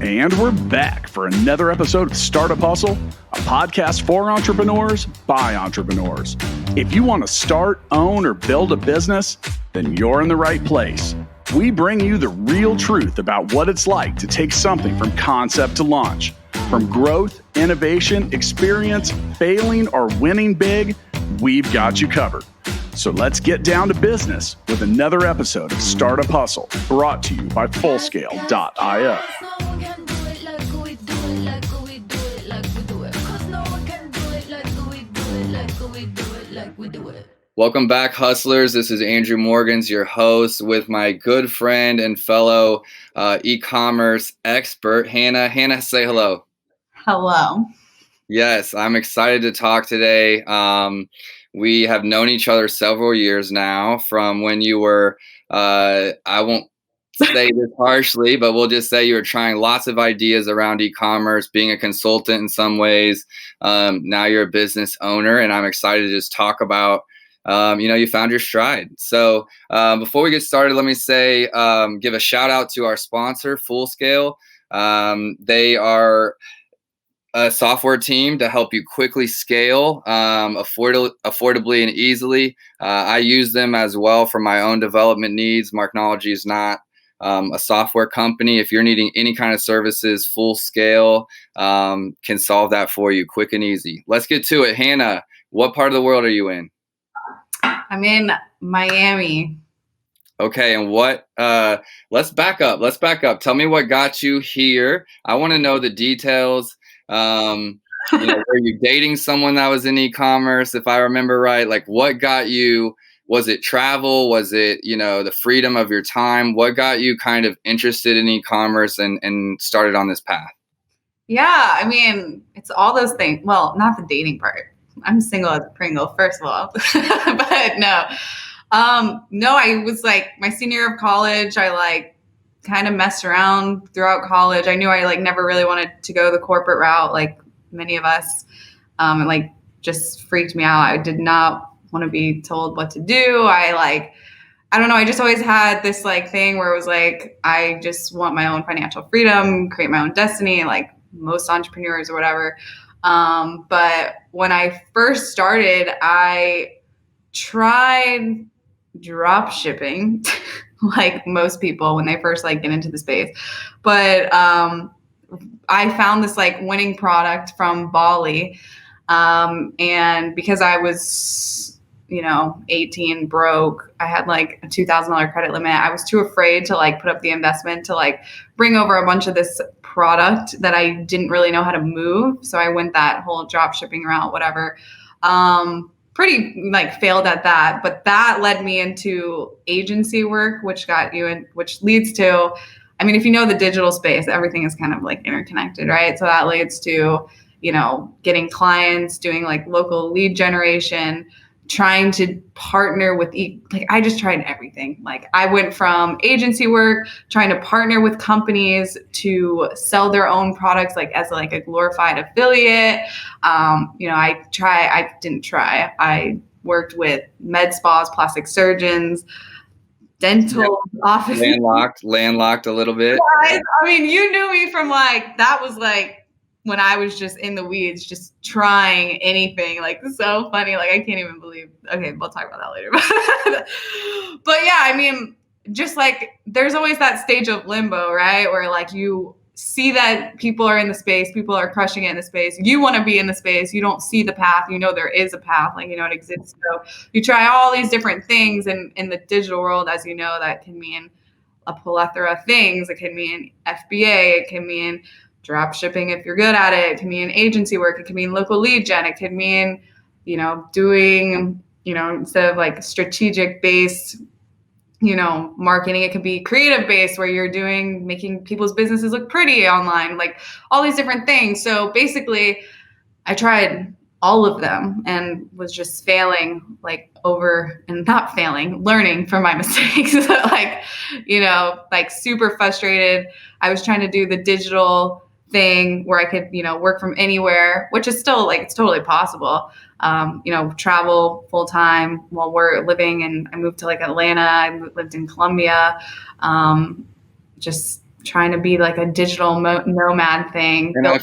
And we're back for another episode of Startup Hustle, a podcast for entrepreneurs by entrepreneurs. If you want to start, own, or build a business, then you're in the right place. We bring you the real truth about what it's like to take something from concept to launch. From growth, innovation, experience, failing, or winning big, we've got you covered. So let's get down to business with another episode of Startup Hustle, brought to you by Fullscale.io. Welcome back, hustlers. This is Andrew Morgans, your host, with my good friend and fellow e-commerce expert, Hannah. Hannah, say hello. Hello. Yes, I'm excited to talk today. We have known each other several years now, from when you were, I won't say this harshly, but we'll just say you were trying lots of ideas around e-commerce, being a consultant in some ways. Now you're a business owner, and I'm excited to just talk about, you found your stride. So before we get started, let me say, give a shout out to our sponsor, Fullscale. They are a software team to help you quickly scale affordably and easily. I use them as well for my own development needs. Marknology is not a software company. If you're needing any kind of services, Fullscale can solve that for you quick and easy. Let's get to it. Hannah, what part of the world are you in? I'm in Miami. Okay, and what, let's back up. Tell me what got you here. I want to know the details. Were you dating someone that was in e-commerce, if I remember right? Like, what got you? Was it travel? Was it, the freedom of your time? What got you kind of interested in e-commerce and started on this path? Yeah, I mean, it's all those things. Well, not the dating part. I'm single as a Pringle, first of all. But no. I was like my senior year of college. I kind of messed around throughout college. I knew I never really wanted to go the corporate route, like many of us. It just freaked me out. I did not want to be told what to do. I don't know. I just always had this thing where it was I just want my own financial freedom, create my own destiny, like most entrepreneurs or whatever. But when I first started, I tried drop shipping like most people when they first get into the space. But I found this winning product from Bali. And because I was 18, broke, I had a $2,000 credit limit. I was too afraid to put up the investment to bring over a bunch of this product that I didn't really know how to move. So I went that whole drop shipping route, whatever. Pretty failed at that, but that led me into agency work, which leads to, if you know the digital space, everything is kind of interconnected, right? So that leads to, getting clients, doing local lead generation, trying to partner with, I just tried everything. I went from agency work, trying to partner with companies to sell their own products, as a glorified affiliate. I worked with med spas, plastic surgeons, dental offices. Landlocked a little bit. Yeah, you knew me from that was when I was just in the weeds, just trying anything. So funny. I can't even believe. Okay, we'll talk about that later. But yeah, just there's always that stage of limbo, right? Where you see that people are in the space, people are crushing it in the space. You want to be in the space. You don't see the path. There is a path, it exists. So you try all these different things, and in the digital world, as you know, that can mean a plethora of things. It can mean FBA. It can mean drop shipping if you're good at it. It can mean agency work. It can mean local lead gen. It can mean, doing, instead of strategic based, marketing, it could be creative based where you're making people's businesses look pretty online, all these different things. So basically I tried all of them and was just failing learning from my mistakes. Super frustrated. I was trying to do the digital thing where I could, work from anywhere, which is still it's totally possible. Travel full time while we're living, and I moved to Atlanta. I lived in Colombia. Just trying to be like a digital nomad thing. And I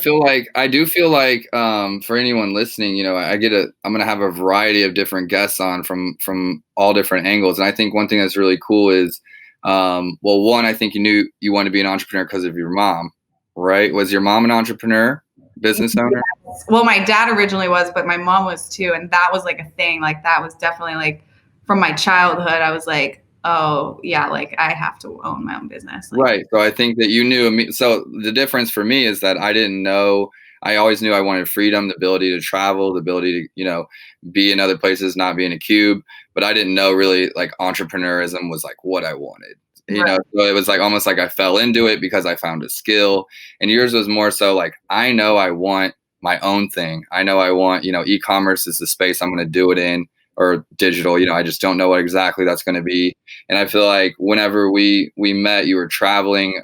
do feel like for anyone listening, you know, I'm going to have a variety of different guests on from all different angles. And I think one thing that's really cool is, well, one, I think you knew you wanted to be an entrepreneur because of your mom, right? Was your mom an entrepreneur, business owner? Yes. Well, my dad originally was, but my mom was too. And that was like a thing. Like that was definitely like from my childhood, I was like, oh yeah, like I have to own my own business. Like, right. So I think that you knew me. So the difference for me is that I didn't know. I always knew I wanted freedom, the ability to travel, the ability to, you know, be in other places, not be in a cube. But I didn't know really like entrepreneurism was like what I wanted. You know, so it was like almost like I fell into it because I found a skill. And yours was more so like, I know I want my own thing. I know I want, you know, e-commerce is the space I'm going to do it in, or digital, you know, I just don't know what exactly that's going to be. And I feel like whenever we met, you were traveling,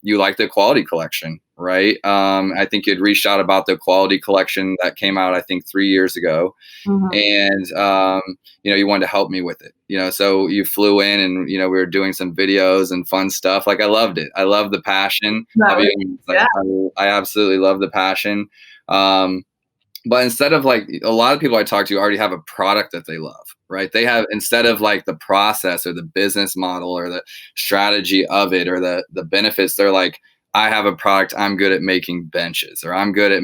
you liked the quality collection, right? I think you'd reached out about the quality collection that came out, I think 3 years ago. And, you know, you wanted to help me with it, you know, so you flew in and, you know, we were doing some videos and fun stuff. Like, I loved it. I love the passion. I absolutely love the passion. But instead of like a lot of people I talk to already have a product that they love, right? They have, instead of like the process or the business model or the strategy of it or the benefits, they're like, I have a product, I'm good at making benches, or I'm good at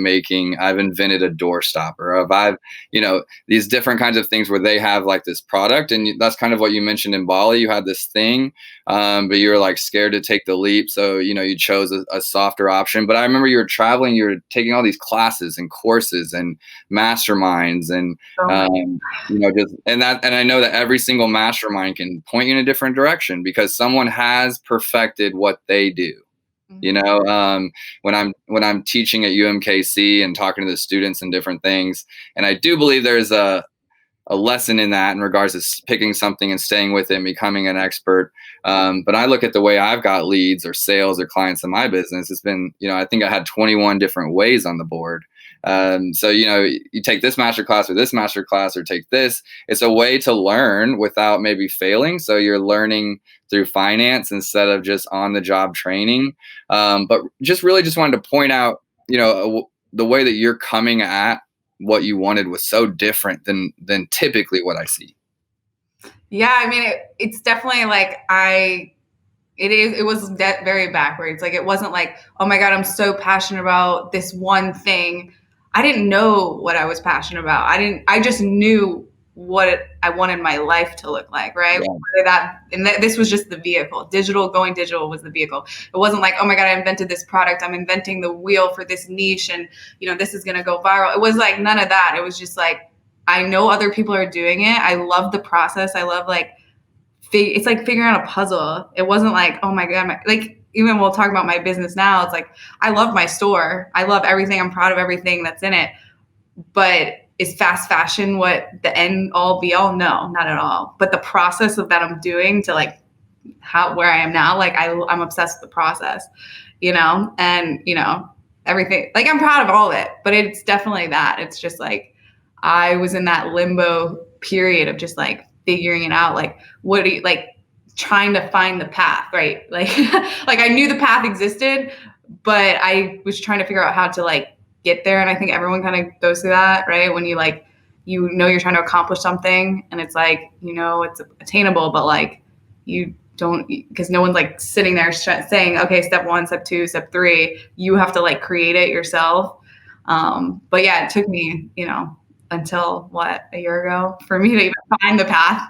I've invented a doorstop, or if I've, you know, these different kinds of things where they have like this product. And that's kind of what you mentioned in Bali. You had this thing, but you were like scared to take the leap. So, you know, you chose a softer option. But I remember you were traveling, you were taking all these classes and courses and masterminds and, you know, and I know that every single mastermind can point you in a different direction because someone has perfected what they do. You know, when I'm teaching at UMKC and talking to the students and different things, and I do believe there's a lesson in that in regards to picking something and staying with it and becoming an expert. But I look at the way I've got leads or sales or clients in my business. It's been, you know, I think I had 21 different ways on the board. So, you know, you take this masterclass or take this, it's a way to learn without maybe failing. So you're learning through finance instead of just on the job training. But just wanted to point out, you know, the way that you're coming at what you wanted was so different than typically what I see. Yeah. I mean, it's definitely like it was very backwards. Like, it wasn't like, oh my God, I'm so passionate about this one thing. I didn't know what I was passionate about. I just knew what I wanted my life to look like. Right. Yeah. This was just the vehicle. Going digital was the vehicle. It wasn't like, oh my God, I invented this product. I'm inventing the wheel for this niche and, you know, this is going to go viral. It was like none of that. It was just like, I know other people are doing it. I love the process. I love like, it's like figuring out a puzzle. It wasn't like, oh my God, like, even we'll talk about my business now. It's like, I love my store. I love everything. I'm proud of everything that's in it. But is fast fashion what the end all be all? No, not at all. But the process of that I'm doing to like where I am now, like I'm obsessed with the process, you know, and, you know, everything, like I'm proud of all of it, but it's definitely that. It's just like, I was in that limbo period of just like figuring it out. Like, what do you like? Trying to find the path, right? Like, like I knew the path existed, but I was trying to figure out how to like get there. And I think everyone kind of goes through that, right? When you like, you know, you're trying to accomplish something and it's like, you know, it's attainable, but like you don't, because no one's like sitting there saying, okay, step 1, step 2, step 3, you have to like create it yourself. But yeah, it took me, you know, until a year ago for me to even find the path,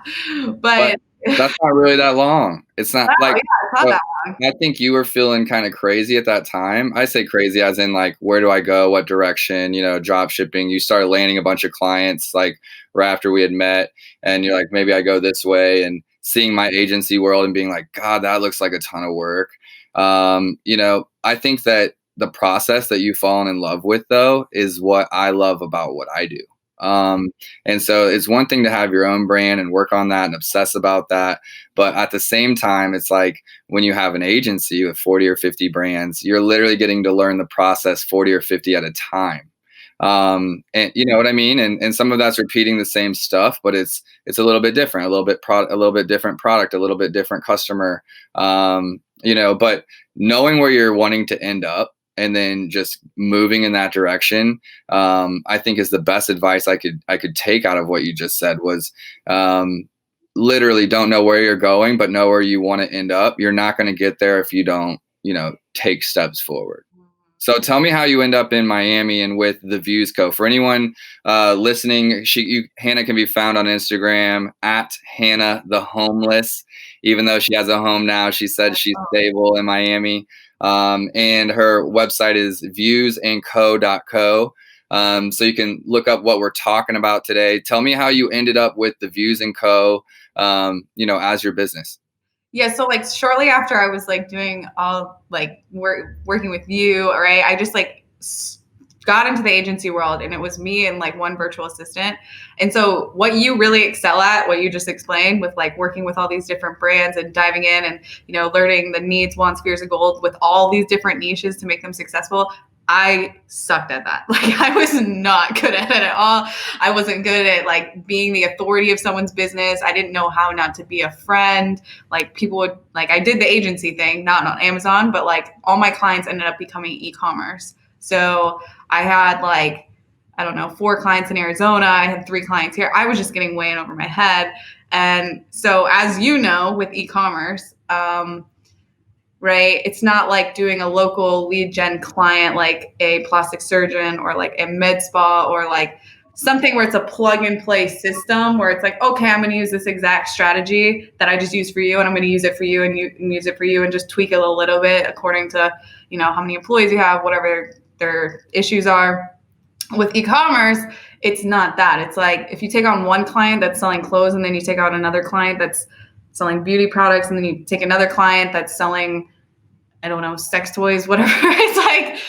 but that's not really that long. It's not it's not that long. I think you were feeling kind of crazy at that time. I say crazy as in like, where do I go? What direction? You know, drop shipping. You started landing a bunch of clients like right after we had met, and you're like, maybe I go this way, and seeing my agency world and being like, God, that looks like a ton of work. You know, I think that the process that you've fallen in love with though is what I love about what I do. And so it's one thing to have your own brand and work on that and obsess about that. But at the same time, it's like when you have an agency with 40 or 50 brands, you're literally getting to learn the process 40 or 50 at a time. And you know what I mean? And some of that's repeating the same stuff, but it's a little bit different, a little bit different product, a little bit different customer, you know, but knowing where you're wanting to end up and then just moving in that direction, I think is the best advice I could take out of what you just said was, literally don't know where you're going, but know where you want to end up. You're not going to get there if you don't, you know, take steps forward. So tell me how you end up in Miami and with the Views Co. For anyone listening, Hannah can be found on Instagram at Hannah the Homeless. Even though she has a home now, she said she's stable in Miami. And her website is viewsandco.co. So you can look up what we're talking about today. Tell me how you ended up with the Views and Co. You know, as your business. Yeah. So like shortly after I was like doing all like working with you, right? I just like got into the agency world, and it was me and like one virtual assistant. And so what you really excel at, what you just explained with like working with all these different brands and diving in and, you know, learning the needs, wants, fears, and goals with all these different niches to make them successful. I sucked at that. Like I was not good at it at all. I wasn't good at like being the authority of someone's business. I didn't know how not to be a friend. Like people would like, I did the agency thing, not on Amazon, but like all my clients ended up becoming e-commerce. So I had like, I don't know, 4 clients in Arizona. I had 3 clients here. I was just getting way in over my head. And so as you know, with e-commerce, right? It's not like doing a local lead gen client, like a plastic surgeon or like a med spa or like something where it's a plug and play system where it's like, okay, I'm going to use this exact strategy that I just used for you, and I'm going to use it for you and use it for you and just tweak it a little bit according to, you know, how many employees you have, whatever their issues are. With e-commerce, it's not that. It's like if you take on one client that's selling clothes and then you take on another client that's selling beauty products, and then you take another client that's selling, I don't know, sex toys, whatever. It's like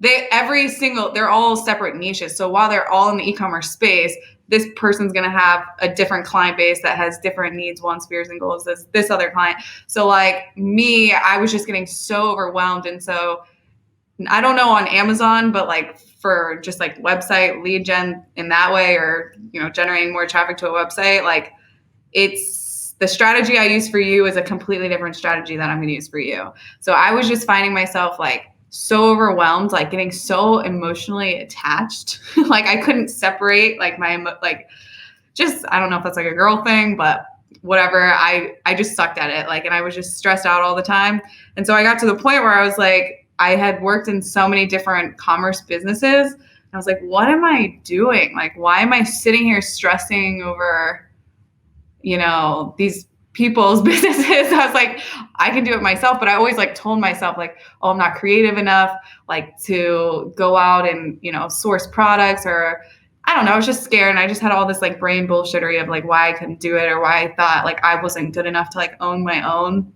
they're all separate niches. So while they're all in the e-commerce space, this person's going to have a different client base that has different needs, wants, fears, and goals as this other client. So like me, I was just getting so overwhelmed. And so I don't know on Amazon, but like for just like website lead gen in that way, or, you know, generating more traffic to a website, like it's the strategy I use for you is a completely different strategy that I'm going to use for you. So I was just finding myself like so overwhelmed, like getting so emotionally attached. Like I couldn't separate like just, I don't know if that's like a girl thing, but whatever. I just sucked at it. Like, and I was just stressed out all the time. And so I got to the point where I was like, I had worked in so many different commerce businesses. And I was like, what am I doing? Like, why am I sitting here stressing over, you know, these people's businesses? I was like, I can do it myself. But I always like told myself like, oh, I'm not creative enough, like to go out and, you know, source products, or I don't know. I was just scared. And I just had all this like brain bullshittery of like why I couldn't do it, or why I thought like I wasn't good enough to like own my own.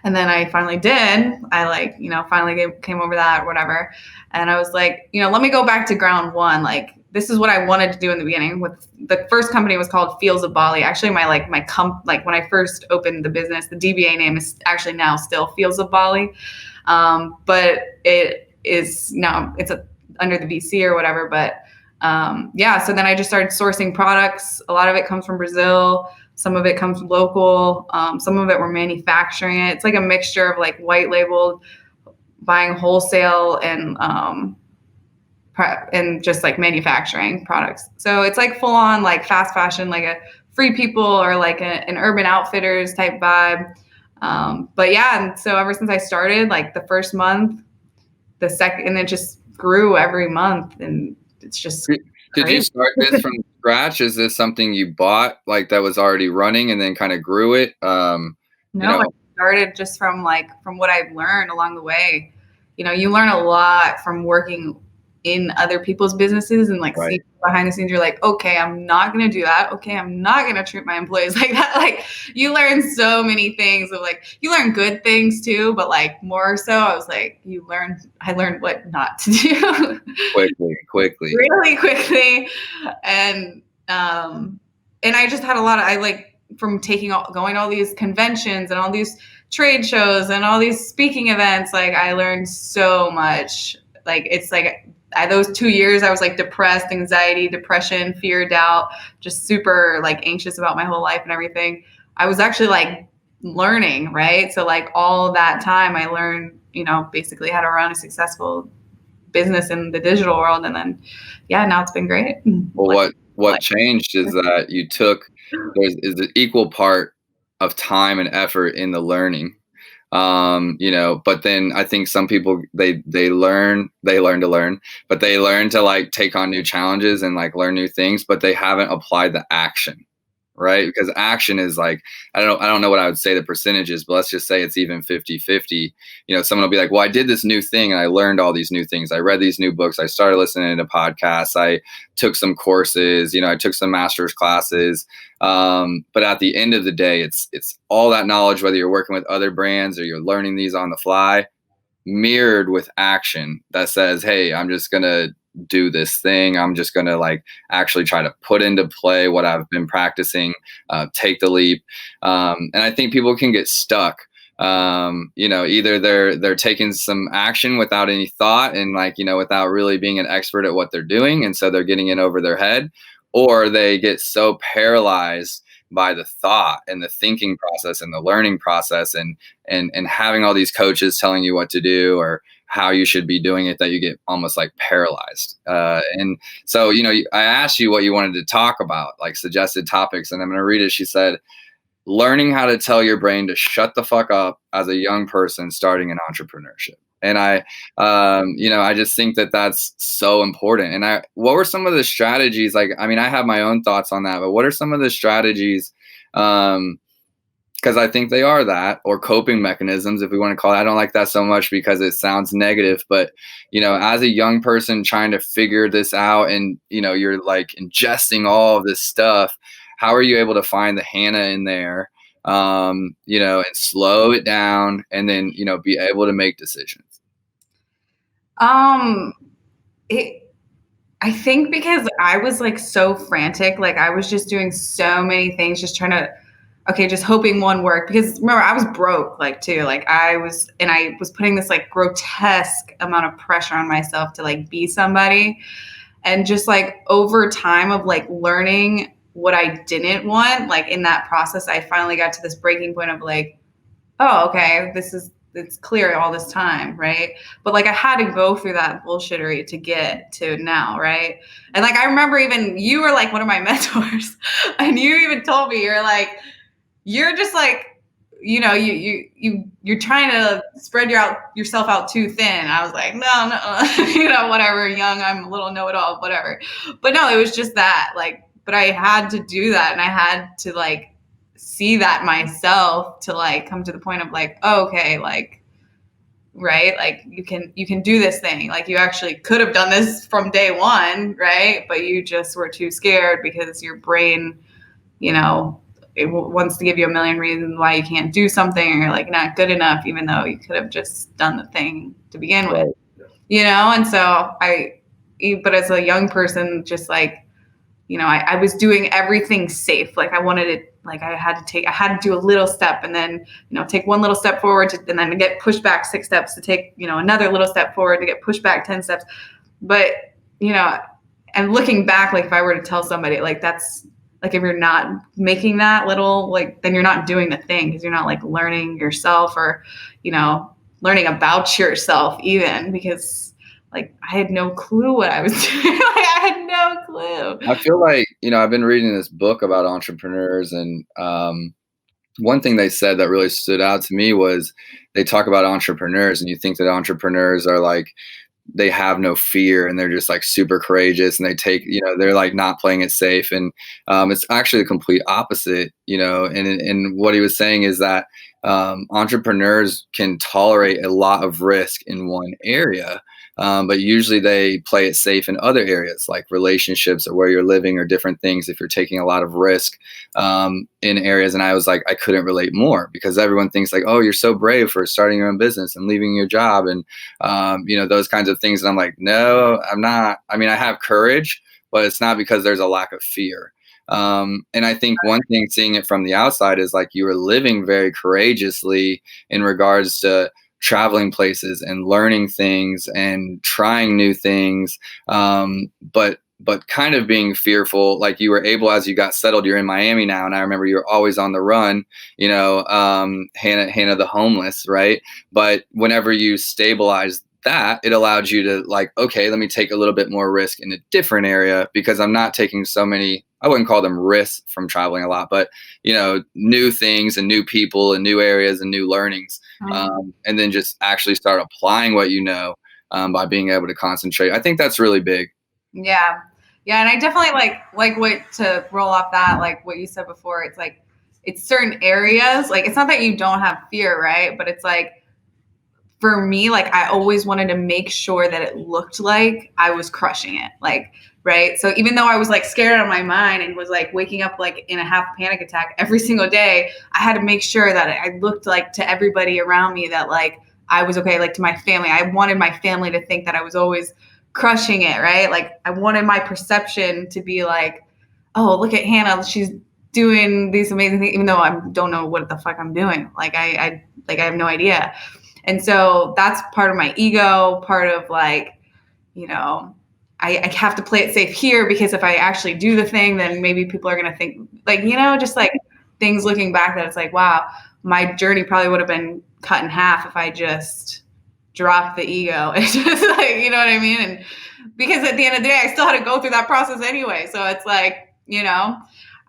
And then I finally did. I like, you know, finally came over that or whatever. And I was like, you know, let me go back to ground one. Like, this is what I wanted to do in the beginning. With the first company was called Fields of Bali. Actually, when I first opened the business, the DBA name is actually now still Fields of Bali. But it is now, it's under the VC or whatever. But yeah, so then I just started sourcing products. A lot of it comes from Brazil. Some of it comes local. Some of it we're manufacturing it. It's like a mixture of like white labeled, buying wholesale, and just like manufacturing products. So it's like full on like fast fashion, like a Free People or like an Urban Outfitters type vibe. But yeah, and so ever since I started, like the first month, the second, and it just grew every month, and it's just. Did you start this from scratch? Is this something you bought like that was already running and then kind of grew it? No, you know? I started just from what I've learned along the way. You know, you learn a lot from working in other people's businesses and like right. See behind the scenes. You're like, okay, I'm not going to do that. Okay, I'm not going to treat my employees like that. Like you learn so many things of like, you learn good things too, but like more so I was like, I learned what not to do. quickly. Really quickly. And I just had I like from going to all these conventions and all these trade shows and all these speaking events, like I learned so much. Like it's like those 2 years, I was like depressed, anxiety, depression, fear, doubt, just super like anxious about my whole life and everything. I was actually like learning, right? So like all that time I learned, you know, basically how to run a successful business in the digital world. And then, yeah, now it's been great. Well, what changed is that you took, is an equal part of time and effort in the learning. You know, but then I think some people, they learn to learn, but they learn to like take on new challenges and like learn new things, but they haven't applied the action. Right? Because action is like, I don't know what I would say the percentage is, but let's just say it's even 50-50. You know, someone will be like, well, I did this new thing and I learned all these new things. I read these new books. I started listening to podcasts. I took some courses, you know, I took some master's classes. But at the end of the day, it's all that knowledge, whether you're working with other brands or you're learning these on the fly, mirrored with action that says, hey, I'm just going to do this thing. I'm just going to like actually try to put into play what I've been practicing, take the leap. And I think people can get stuck. You know, either they're taking some action without any thought and like, you know, without really being an expert at what they're doing. And so they're getting in over their head, or they get so paralyzed by the thought and the thinking process and the learning process and having all these coaches telling you what to do or how you should be doing it, that you get almost like paralyzed. And so, you know, I asked you what you wanted to talk about, like suggested topics, and I'm going to read it. She said, learning how to tell your brain to shut the fuck up as a young person starting in entrepreneurship. And you know, I just think that that's so important. And what were some of the strategies? Like, I mean, I have my own thoughts on that, but what are some of the strategies? Because I think they are that, or coping mechanisms, if we want to call it. I don't like that so much because it sounds negative, but, you know, as a young person trying to figure this out and, you know, you're like ingesting all of this stuff, how are you able to find the Hannah in there, you know, and slow it down and then, you know, be able to make decisions? I think because I was like so frantic, like I was just doing so many things, just trying to, just hoping one worked. Because remember, I was broke, like too, like I was putting this like grotesque amount of pressure on myself to like be somebody. And just like over time of like learning what I didn't want, like in that process, I finally got to this breaking point of like, oh, okay, it's clear all this time, right? But like I had to go through that bullshittery to get to now, right? And like I remember even you were like one of my mentors, and you even told me, you're just like, you know, you're trying to spread yourself out too thin. I was like, no, you know, whatever, young, I'm a little know-it-all, whatever. But no, it was just that, like, but I had to do that, and I had to like see that myself to like come to the point of like, oh, okay, like, right, like you can do this thing, like you actually could have done this from day one, right? But you just were too scared because your brain, you know, it wants to give you a million reasons why you can't do something, or you're like not good enough, even though you could have just done the thing to begin with, you know? And so but as a young person, just like, you know, I was doing everything safe. Like I wanted it, like I had to do a little step and then, you know, take one little step forward and then get pushed back 6 steps to take, you know, another little step forward to get pushed back 10 steps. But, you know, and looking back, like if I were to tell somebody, like that's, like if you're not making that little, like, then you're not doing the thing, because you're not like learning yourself or, you know, learning about yourself even, because like I had no clue what I was doing. Like I had no clue. I feel like, you know, I've been reading this book about entrepreneurs, and one thing they said that really stood out to me was they talk about entrepreneurs, and you think that entrepreneurs are like, they have no fear and they're just like super courageous and they take, you know, they're like not playing it safe. And it's actually the complete opposite, you know, and what he was saying is that entrepreneurs can tolerate a lot of risk in one area. But usually they play it safe in other areas like relationships or where you're living or different things if you're taking a lot of risk in areas. And I was like, I couldn't relate more, because everyone thinks like, oh, you're so brave for starting your own business and leaving your job and, you know, those kinds of things. And I'm like, no, I'm not. I mean, I have courage, but it's not because there's a lack of fear. And I think one thing, seeing it from the outside, is like you were living very courageously in regards to traveling places and learning things and trying new things. But kind of being fearful, like you were able, as you got settled, you're in Miami now. And I remember you were always on the run, Hannah the homeless, right? But whenever you stabilized that, it allowed you to like, okay, let me take a little bit more risk in a different area because I'm not taking so many, I wouldn't call them risks from traveling a lot, but new things and new people and new areas and new learnings. And then just actually start applying what by being able to concentrate. I think that's really big. Yeah. Yeah. And I definitely like what, to roll off that, like what you said before, it's like, it's certain areas, like, it's not that you don't have fear, right? But it's like, for me, like, I always wanted to make sure that it looked like I was crushing it. Like, right. So even though I was like scared out of my mind and was like waking up like in a half panic attack every single day, I had to make sure that I looked like to everybody around me that like I was okay, like to my family. I wanted my family to think that I was always crushing it, right? Like I wanted my perception to be like, oh, look at Hannah, she's doing these amazing things, even though I don't know what the fuck I'm doing. Like I have no idea. And so that's part of my ego, part of like, I have to play it safe here because if I actually do the thing, then maybe people are going to think like, just like things looking back that it's like, wow, my journey probably would have been cut in half if I just dropped the ego and just like, you know what I mean? And because at the end of the day, I still had to go through that process anyway. So it's like,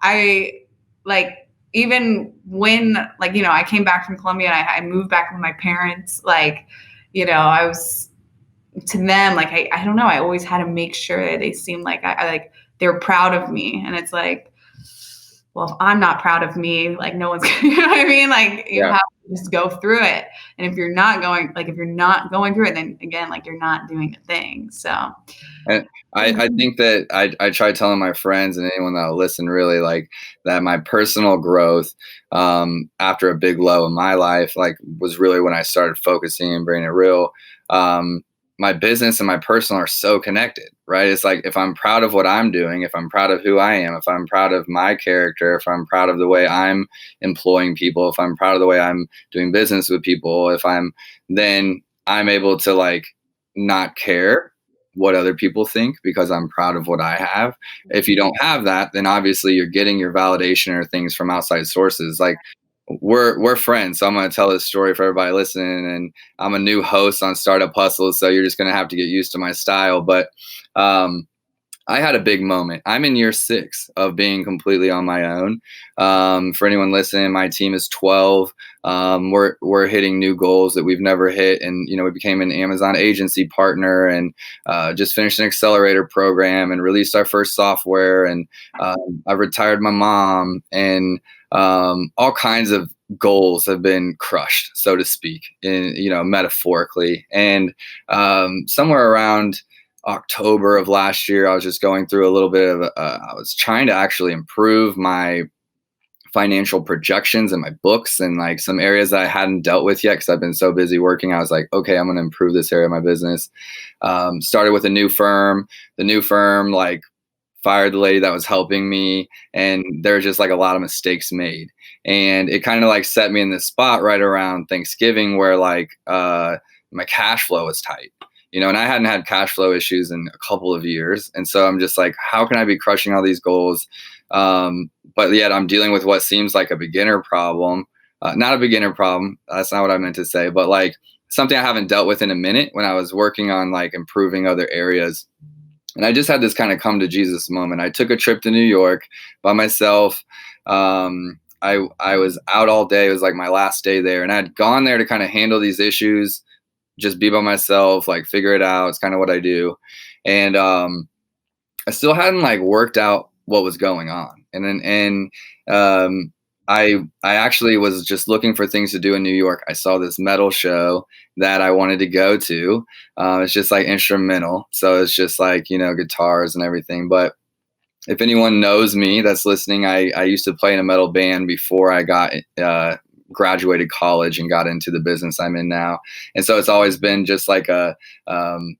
I like, even when like, I came back from Colombia and I moved back with my parents, like, I was to them, like, I don't know. I always had to make sure that they seemed like I like they were proud of me. And it's like, well, if I'm not proud of me, like no one's, you know what I mean? Like you have to just go through it. And if you're not going through it, then again, like you're not doing the thing. So. And I think that I try telling my friends and anyone that'll listen really like that my personal growth after a big low in my life, like was really when I started focusing and bringing it real. My business and my personal are so connected, right? It's like, if I'm proud of what I'm doing, if I'm proud of who I am, if I'm proud of my character, if I'm proud of the way I'm employing people, if I'm proud of the way I'm doing business with people, then I'm able to like not care what other people think because I'm proud of what I have. If you don't have that, then obviously you're getting your validation or things from outside sources. Like we're friends. So I'm going to tell this story for everybody listening, and I'm a new host on Startup Hustle. So you're just going to have to get used to my style. But I had a big moment. I'm in year 6 of being completely on my own. For anyone listening, my team is 12. We're hitting new goals that we've never hit. And, we became an Amazon agency partner and just finished an accelerator program and released our first software. And I retired my mom, and all kinds of goals have been crushed, so to speak, in, metaphorically. And somewhere around October of last year, I was just going through a little bit of, I was trying to actually improve my financial projections and my books and like some areas that I hadn't dealt with yet because I've been so busy working. I was like, okay, I'm going to improve this area of my business. Started with a new firm. The new firm, like, fired the lady that was helping me, and there was just like a lot of mistakes made. And it kind of like set me in this spot right around Thanksgiving where like my cash flow was tight. And I hadn't had cash flow issues in a couple of years. And so I'm just like, how can I be crushing all these goals? But yet I'm dealing with what seems like a beginner problem, not a beginner problem. That's not what I meant to say, but like something I haven't dealt with in a minute when I was working on like improving other areas. And I just had this kind of come to Jesus moment. I took a trip to New York by myself. I was out all day. It was like my last day there. And I'd gone there to kind of handle these issues, just be by myself, like figure it out. It's kind of what I do. And I still hadn't like worked out what was going on. And I actually was just looking for things to do in New York. I saw this metal show that I wanted to go to. It's just like instrumental. So it's just like, guitars and everything. But if anyone knows me that's listening, I used to play in a metal band before I got graduated college and got into the business I'm in now. And so it's always been just like a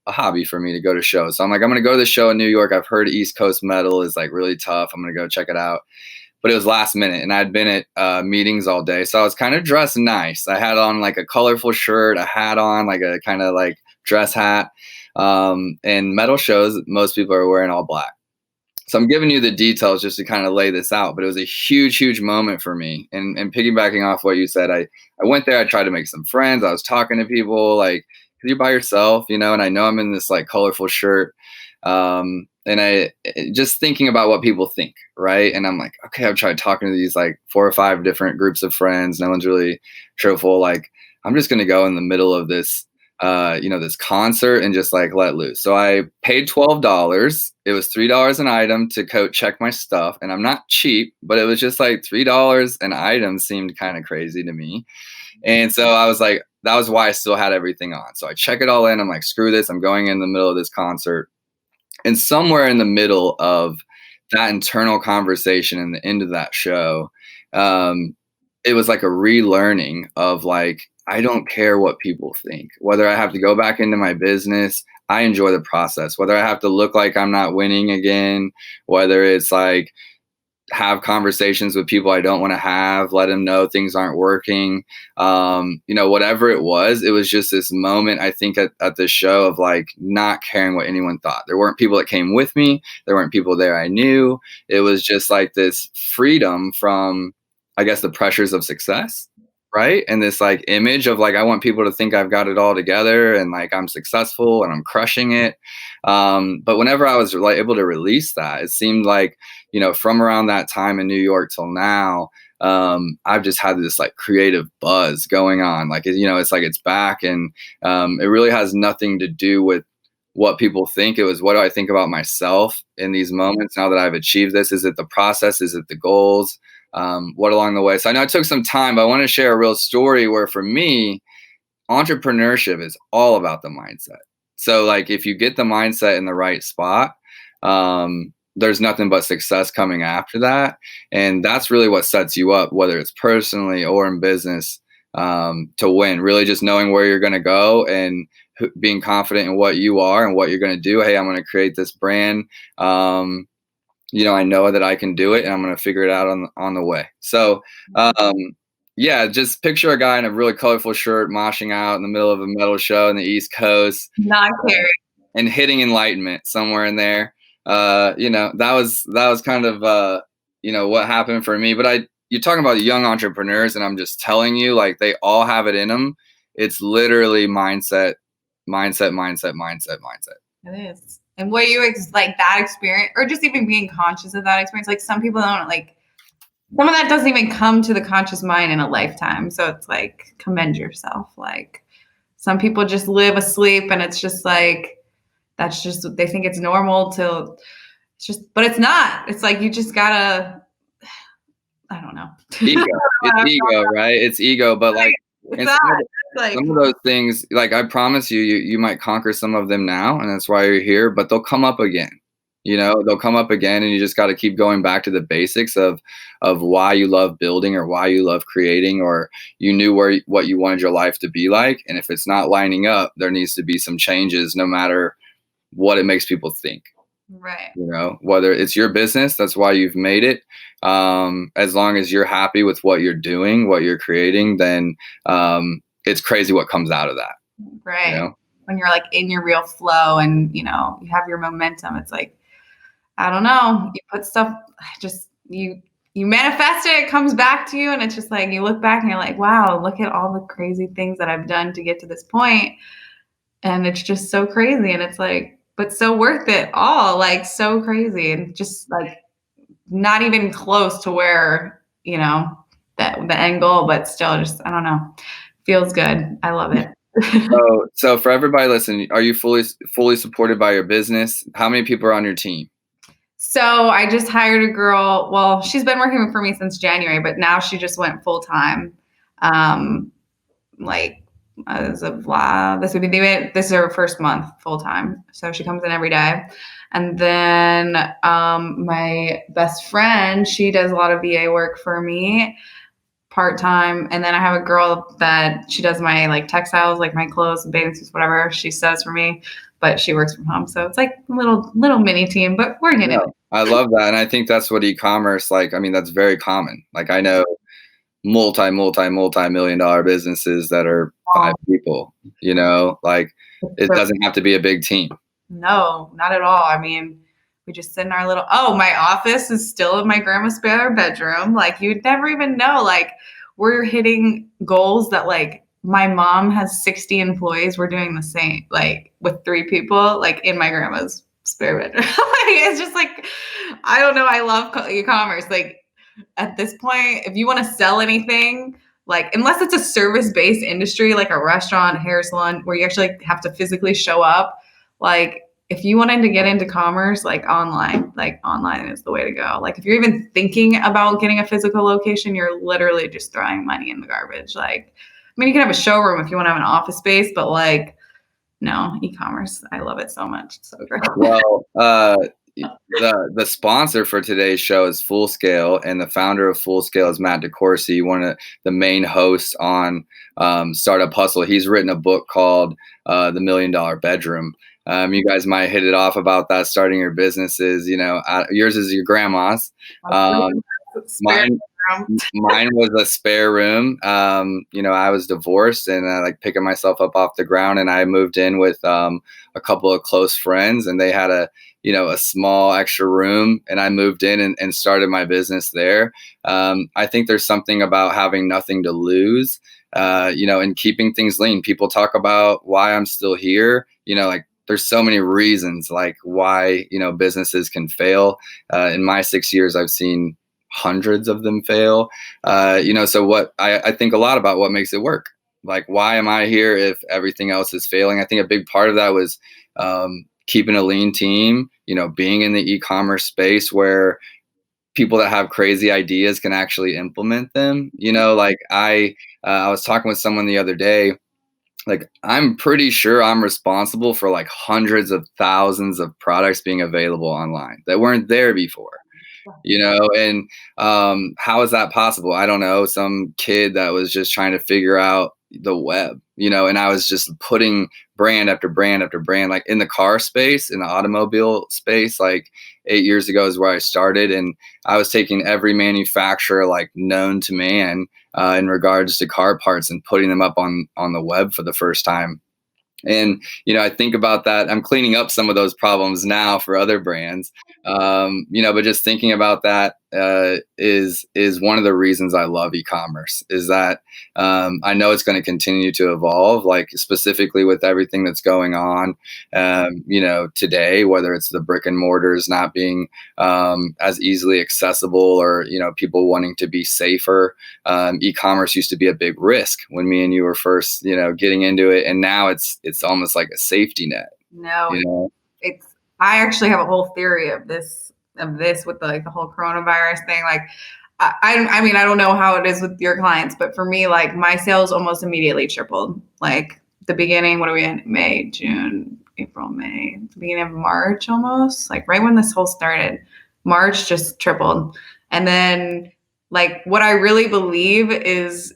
hobby for me to go to shows. So I'm like, I'm going to go to the show in New York. I've heard East Coast metal is like really tough. I'm going to go check it out. but it was last minute, and I'd been at meetings all day. So I was kind of dressed nice. I had on like a colorful shirt, a hat on, like a kind of like dress hat. And metal shows, most people are wearing all black. So I'm giving you the details just to kind of lay this out, but it was a huge, huge moment for me. And piggybacking off what you said, I went there, I tried to make some friends. I was talking to people like, you're by yourself, you know, and I know I'm in this like colorful shirt. And I just thinking about what people think. Right. And I'm like, okay, I've tried talking to these like 4 or 5 different groups of friends. No one's really truthful. Like, I'm just going to go in the middle of this, this concert and just like let loose. So I paid $12. It was $3 an item to check my stuff. And I'm not cheap, but it was just like $3 an item seemed kind of crazy to me. And so I was like, that was why I still had everything on. So I check it all in. I'm like, screw this. I'm going in the middle of this concert. And somewhere in the middle of that internal conversation and the end of that show, it was like a relearning of like, I don't care what people think, whether I have to go back into my business. I enjoy the process, whether I have to look like I'm not winning again, whether it's like have conversations with people I don't want to have, let them know things aren't working. Whatever it was just this moment, I think at the show of like not caring what anyone thought. There weren't people that came with me. There weren't people there I knew. It was just like this freedom from, I guess, the pressures of success. Right. And this like image of like, I want people to think I've got it all together and like I'm successful and I'm crushing it. But whenever I was like able to release that, it seemed like, from around that time in New York till now, I've just had this like creative buzz going on. Like, it's like it's back, and it really has nothing to do with what people think. It was, what do I think about myself in these moments now that I've achieved this? Is it the process? Is it the goals? What along the way? So I know it took some time, but I want to share a real story where for me, entrepreneurship is all about the mindset. So like if you get the mindset in the right spot, there's nothing but success coming after that. And that's really what sets you up, whether it's personally or in business, to win. Really just knowing where you're going to go and being confident in what you are and what you're going to do. Hey, I'm going to create this brand. I know that I can do it, and I'm going to figure it out on the way. So, just picture a guy in a really colorful shirt moshing out in the middle of a metal show in the East Coast, not caring, and hitting enlightenment somewhere in there. That was kind of what happened for me. But you're talking about young entrepreneurs, and I'm just telling you, like, they all have it in them. It's literally mindset. It is. And what you like that experience, or just even being conscious of that experience, like some people don't like, some of that doesn't even come to the conscious mind in a lifetime. So it's like, commend yourself. Like some people just live asleep, and it's just like, that's just, they think it's normal to, it's just, but it's not. It's like, you just gotta, I don't know. Ego. It's ego, right? It's ego, but like, some of those things, like I promise you might conquer some of them now, and that's why you're here, but they'll come up again. They'll come up again, and you just got to keep going back to the basics of why you love building or why you love creating, or you knew what you wanted your life to be like. And if it's not lining up, there needs to be some changes, no matter what it makes people think. Right. Whether it's your business, that's why you've made it. As long as you're happy with what you're doing, what you're creating, then it's crazy what comes out of that. Right. When you're like in your real flow and, you have your momentum, it's like, I don't know, you put stuff, just you manifest it, it comes back to you. And it's just like, you look back and you're like, wow, look at all the crazy things that I've done to get to this point. And it's just so crazy. And it's like, but so worth it all, like so crazy, and just like not even close to where, that the end goal, but still just, I don't know, feels good. I love it. So for everybody listening, are you fully supported by your business? How many people are on your team? So I just hired a girl. Well, she's been working for me since January, but now she just went full time. As of this is her first month full time. So she comes in every day. And then my best friend, she does a lot of VA work for me part-time. And then I have a girl that she does my like textiles, like my clothes, bathing suits, whatever she says for me, but she works from home. So it's like a little mini team, but we're getting it. I love that. And I think that's what e-commerce, like, I mean, that's very common. Like I know multi-million dollar businesses that are 5 people, like it doesn't have to be a big team. No, not at all. I mean, we just sit in our my office is still in my grandma's spare bedroom. Like you'd never even know, like we're hitting goals that like my mom has 60 employees. We're doing the same, like with 3 people, like in my grandma's spare bedroom. Like, it's just like, I don't know. I love e-commerce. Like at this point, if you want to sell anything, like unless it's a service-based industry, like a restaurant, hair salon, where you actually have to physically show up, like if you wanted to get into commerce, like online is the way to go. Like if you're even thinking about getting a physical location, you're literally just throwing money in the garbage. Like, I mean, you can have a showroom if you want to have an office space, but like, no, e-commerce, I love it so much. It's so great. Well, the sponsor for today's show is Full Scale, and the founder of Full Scale is Matt DeCoursey, one of the main hosts on Startup Hustle. He's written a book called The $1 Million Bedroom. You guys might hit it off about that, starting your businesses. Yours is your grandma's. Mine was a spare room. I was divorced and I like picking myself up off the ground, and I moved in with a couple of close friends, and they had a small extra room, and I moved in and started my business there. I think there's something about having nothing to lose, and keeping things lean. People talk about why I'm still here, like there's so many reasons like why, businesses can fail. In my 6 years, I've seen hundreds of them fail. So what I think a lot about what makes it work. Like, why am I here if everything else is failing? I think a big part of that was keeping a lean team, being in the e-commerce space where people that have crazy ideas can actually implement them. Like I was talking with someone the other day. Like, I'm pretty sure I'm responsible for like hundreds of thousands of products being available online that weren't there before, and how is that possible? I don't know. Some kid that was just trying to figure out the web, and I was just putting brand after brand after brand, like in the car space, in the automobile space, like 8 years ago is where I started. And I was taking every manufacturer like known to man in regards to car parts and putting them up on the web for the first time. And, I think about that. I'm cleaning up some of those problems now for other brands, but just thinking about that is one of the reasons I love e-commerce, is that I know it's going to continue to evolve, like specifically with everything that's going on, today, whether it's the brick and mortars not being as easily accessible, or, people wanting to be safer. E-commerce used to be a big risk when me and you were first, getting into it. And now it's almost like a safety net. No, I actually have a whole theory of this with the whole coronavirus thing. Like, I mean, I don't know how it is with your clients, but for me, like my sales almost immediately tripled. Like the beginning, what are we in? May, June, April, May, the beginning of March, almost like right when this whole started, March just tripled. And then like what I really believe is,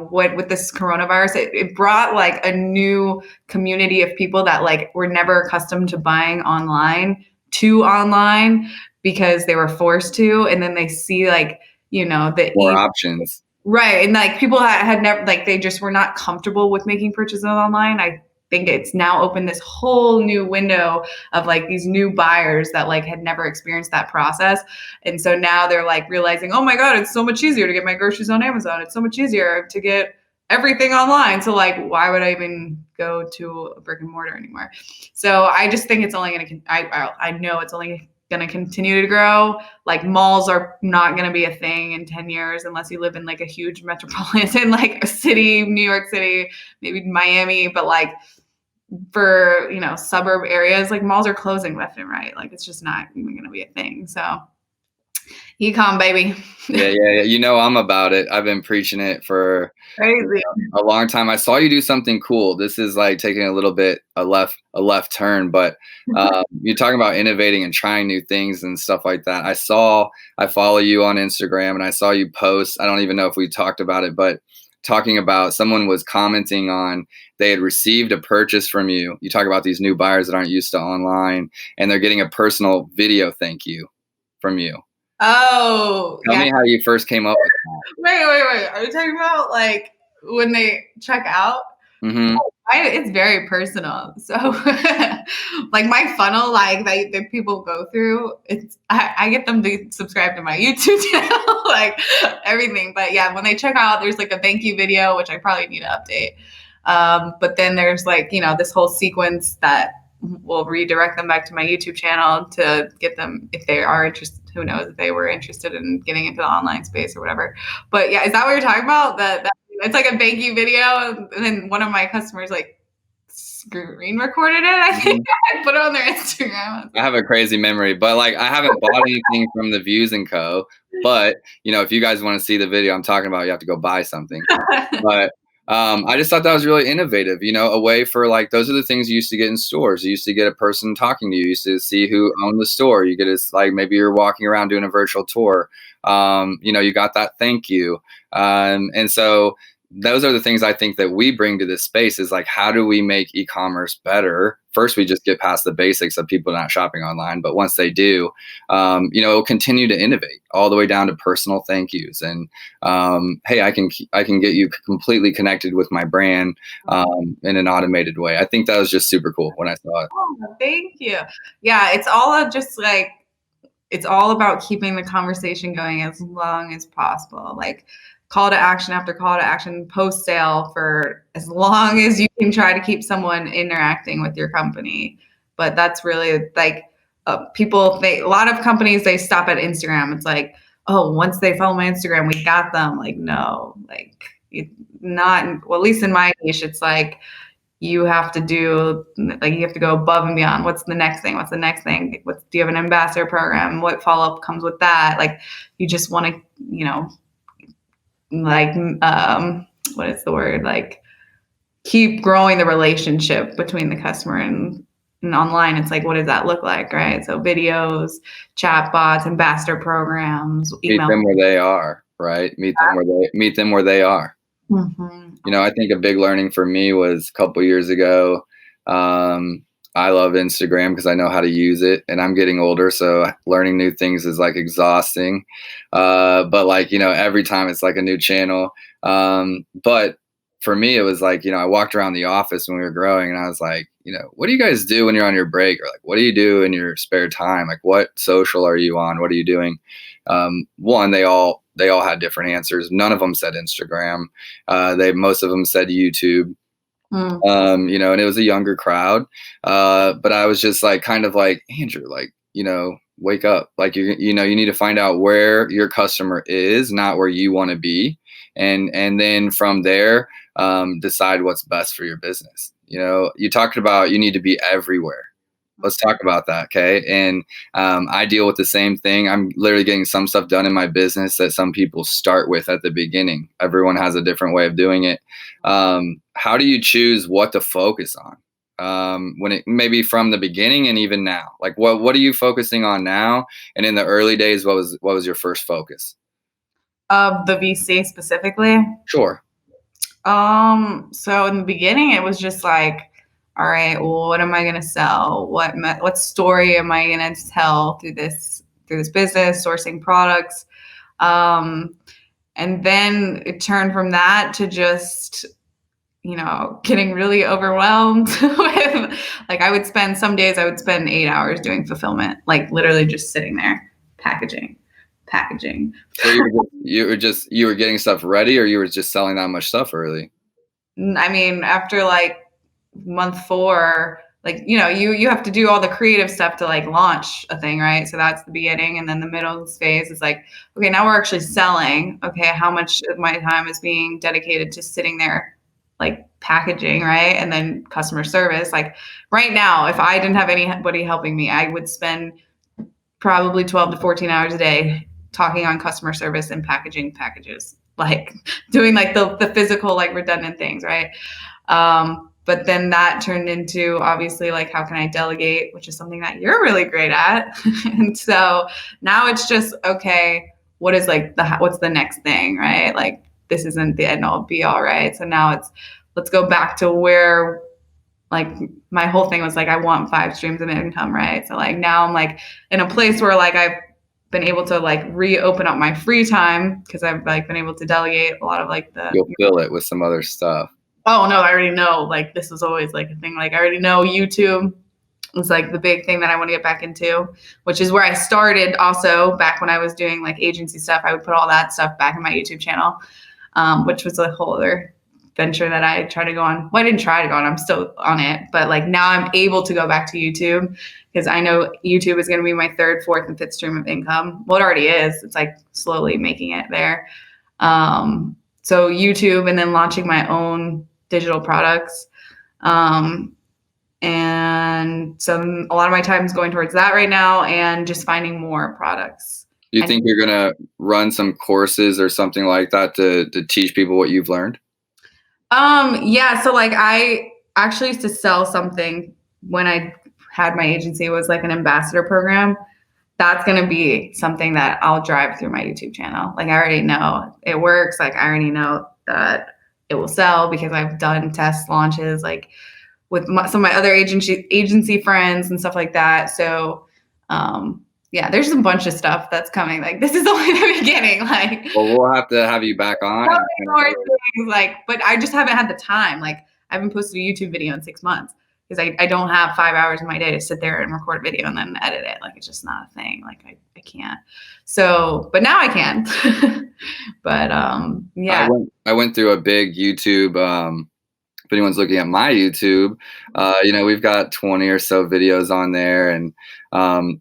what with this coronavirus, it brought like a new community of people that like were never accustomed to buying online to online because they were forced to. And then they see like, the more options. Right. And like people had never, like they just were not comfortable with making purchases online. I think it's now opened this whole new window of like these new buyers that like had never experienced that process. And so now they're like realizing, oh my God, it's so much easier to get my groceries on Amazon. It's so much easier to get everything online. So like, why would I even go to a brick and mortar anymore? So I just think it's only going to, I know it's only going to continue to grow. Like malls are not going to be a thing in 10 years unless you live in like a huge metropolitan, like a city, New York City, maybe Miami, but like for, suburb areas, like malls are closing left and right. Like it's just not even going to be a thing. So e-com, baby. Yeah. I'm about it. I've been preaching it for crazy a long time. I saw you do something cool. This is like taking a little bit a left turn, but you're talking about innovating and trying new things and stuff like that. I follow you on Instagram, and I saw you post. I don't even know if we talked about it, but talking about someone was commenting on they had received a purchase from you. You talk about these new buyers that aren't used to online, and they're getting a personal video thank you. from you. Oh, Tell me how you first came up with Wait. Are you talking about like when they check out? that. Mm-hmm. It's very personal. So like my funnel, like that people go through, I get them to subscribe to my YouTube channel, like everything. But yeah, when they check out, there's like a thank you video, which I probably need to update. But then there's like, this whole sequence that will redirect them back to my YouTube channel to get them, if they are interested, who knows if they were interested in getting into the online space or whatever. But yeah, is that what you're talking about? That it's like a thank you video, and then one of my customers like screen recorded it. I think I put it on their Instagram. I have a crazy memory, but like I haven't bought anything from the Views and Co. But if you guys want to see the video I'm talking about, you have to go buy something. But I just thought that was really innovative, a way for like, those are the things you used to get in stores. You used to get a person talking to you. You used to see who owned the store. You get to, like, maybe you're walking around doing a virtual tour. You got that thank you. And so those are the things I think that we bring to this space is like, how do we make e-commerce better? First, we just get past the basics of people not shopping online. But once they do, it'll continue to innovate all the way down to personal thank yous. And hey, I can get you completely connected with my brand in an automated way. I think that was just super cool when I saw it. Oh, thank you. Yeah, it's all just like, it's all about keeping the conversation going as long as possible. Like, call to action after call to action, post sale for as long as you can, try to keep someone interacting with your company. But that's really like people think, a lot of companies, they stop at Instagram. It's like, oh, once they follow my Instagram, we got them. Like, no, like not, well, at least in my niche, it's like, you have to do, like, you have to go above and beyond. What's the next thing? Do you have an ambassador program? What follow-up comes with that? Like, you just want to, like, what is the word? Like, keep growing the relationship between the customer and online. It's like, what does that look like, right? So videos, chat bots, ambassador programs, email. Meet them where they are, right? Meet them where they are. Mm-hmm. I think a big learning for me was a couple years ago. I love Instagram because I know how to use it, and I'm getting older, so learning new things is like exhausting. But like, every time it's like a new channel. But for me, it was like, I walked around the office when we were growing, and I was like, what do you guys do when you're on your break? Or like, what do you do in your spare time? Like, what social are you on? What are you doing? One, they all had different answers. None of them said Instagram. Most of them said YouTube. And it was a younger crowd. But I was just like, kind of like, Andrew, like, wake up. Like, you need to find out where your customer is, not where you want to be. And then from there, decide what's best for your business. You talked about, you need to be everywhere. Let's talk about that. Okay. And I deal with the same thing. I'm literally getting some stuff done in my business that some people start with at the beginning. Everyone has a different way of doing it. How do you choose what to focus on? When it maybe from the beginning and even now, like what are you focusing on now? And in the early days, what was your first focus? Of the VC specifically? Sure. So in the beginning, it was just like, all right, well, what am I going to sell? What story am I going to tell through this business, sourcing products? And then it turned from that to just, getting really overwhelmed with, like, some days I would spend 8 hours doing fulfillment, like literally just sitting there packaging. So you were getting stuff ready, or you were just selling that much stuff early? I mean, after like month 4, like, you have to do all the creative stuff to like launch a thing, right? So that's the beginning. And then the middle phase is like, okay, now we're actually selling. Okay, how much of my time is being dedicated to sitting there like packaging, right? And then customer service. Like right now, if I didn't have anybody helping me, I would spend probably 12 to 14 hours a day talking on customer service and packaging packages, like doing like the physical, like redundant things, right? But then that turned into, obviously, like, how can I delegate, which is something that you're really great at. And so now it's just, okay, what is like what's the next thing, right? Like, this isn't the end all be all, right? So now let's go back to where, like, my whole thing was like, I want 5 streams of income, right? So like now I'm like in a place where like I've been able to like reopen up my free time because I've like been able to delegate a lot of like You'll fill it with some other stuff. Oh no, I already know. Like this was always like a thing. Like I already know YouTube was like the big thing that I want to get back into, which is where I started also back when I was doing like agency stuff. I would put all that stuff back in my YouTube channel, which was a whole other venture that I tried to go on. Well, I didn't try to go on. I'm still on it. But like now I'm able to go back to YouTube because I know YouTube is going to be my third, fourth, and fifth stream of income. Well, it already is. It's like slowly making it there. So YouTube and then launching my own digital products. And so a lot of my time is going towards that right now and just finding more products. Do you think you're going to run some courses or something like that to teach people what you've learned? Yeah. So like I actually used to sell something when I had my agency. It was like an ambassador program. That's going to be something that I'll drive through my YouTube channel. Like I already know it works. Like I already know that it will sell because I've done test launches like with some of my other agency friends and stuff like that. So, yeah, there's a bunch of stuff that's coming. Like this is only the beginning. Like, well, we'll have to have you back on. More things, like, but I just haven't had the time. Like, I haven't posted a YouTube video in 6 months because I don't have 5 hours in my day to sit there and record a video and then edit it. Like, it's just not a thing. Like, I can't. So, but now I can. But yeah, I went through a big YouTube. If anyone's looking at my YouTube, we've got 20 or so videos on there, and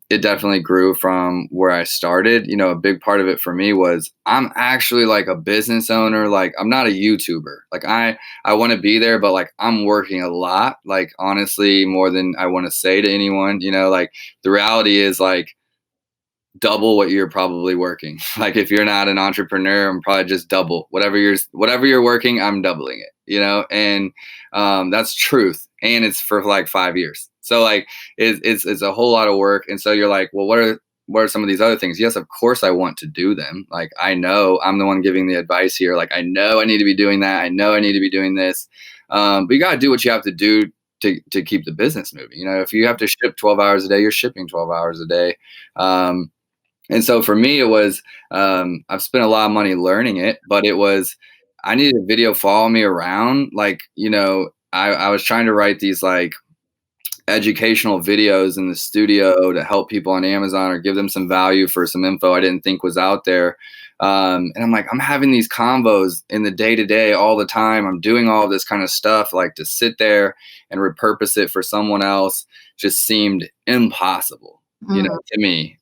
it definitely grew from where I started. You know, a big part of it for me was I'm actually like a business owner. Like I'm not a YouTuber. Like I want to be there, but like I'm working a lot, like honestly, more than I want to say to anyone, like the reality is like double what you're probably working. Like if you're not an entrepreneur, I'm probably just double whatever you're working, I'm doubling it, and that's truth. And it's for like 5 years. So like it's a whole lot of work. And so you're like, well, what are some of these other things? Yes, of course I want to do them. Like I know I'm the one giving the advice here. Like I know I need to be doing that. I know I need to be doing this. But you got to do what you have to do to keep the business moving. If you have to ship 12 hours a day, you're shipping 12 hours a day. And so for me, it was, I've spent a lot of money learning it, but it was, I needed a video follow me around. Like, I was trying to write these like educational videos in the studio to help people on Amazon or give them some value for some info I didn't think was out there. And I'm like, I'm having these convos in the day-to-day all the time. I'm doing all this kind of stuff, like to sit there and repurpose it for someone else just seemed impossible, to me.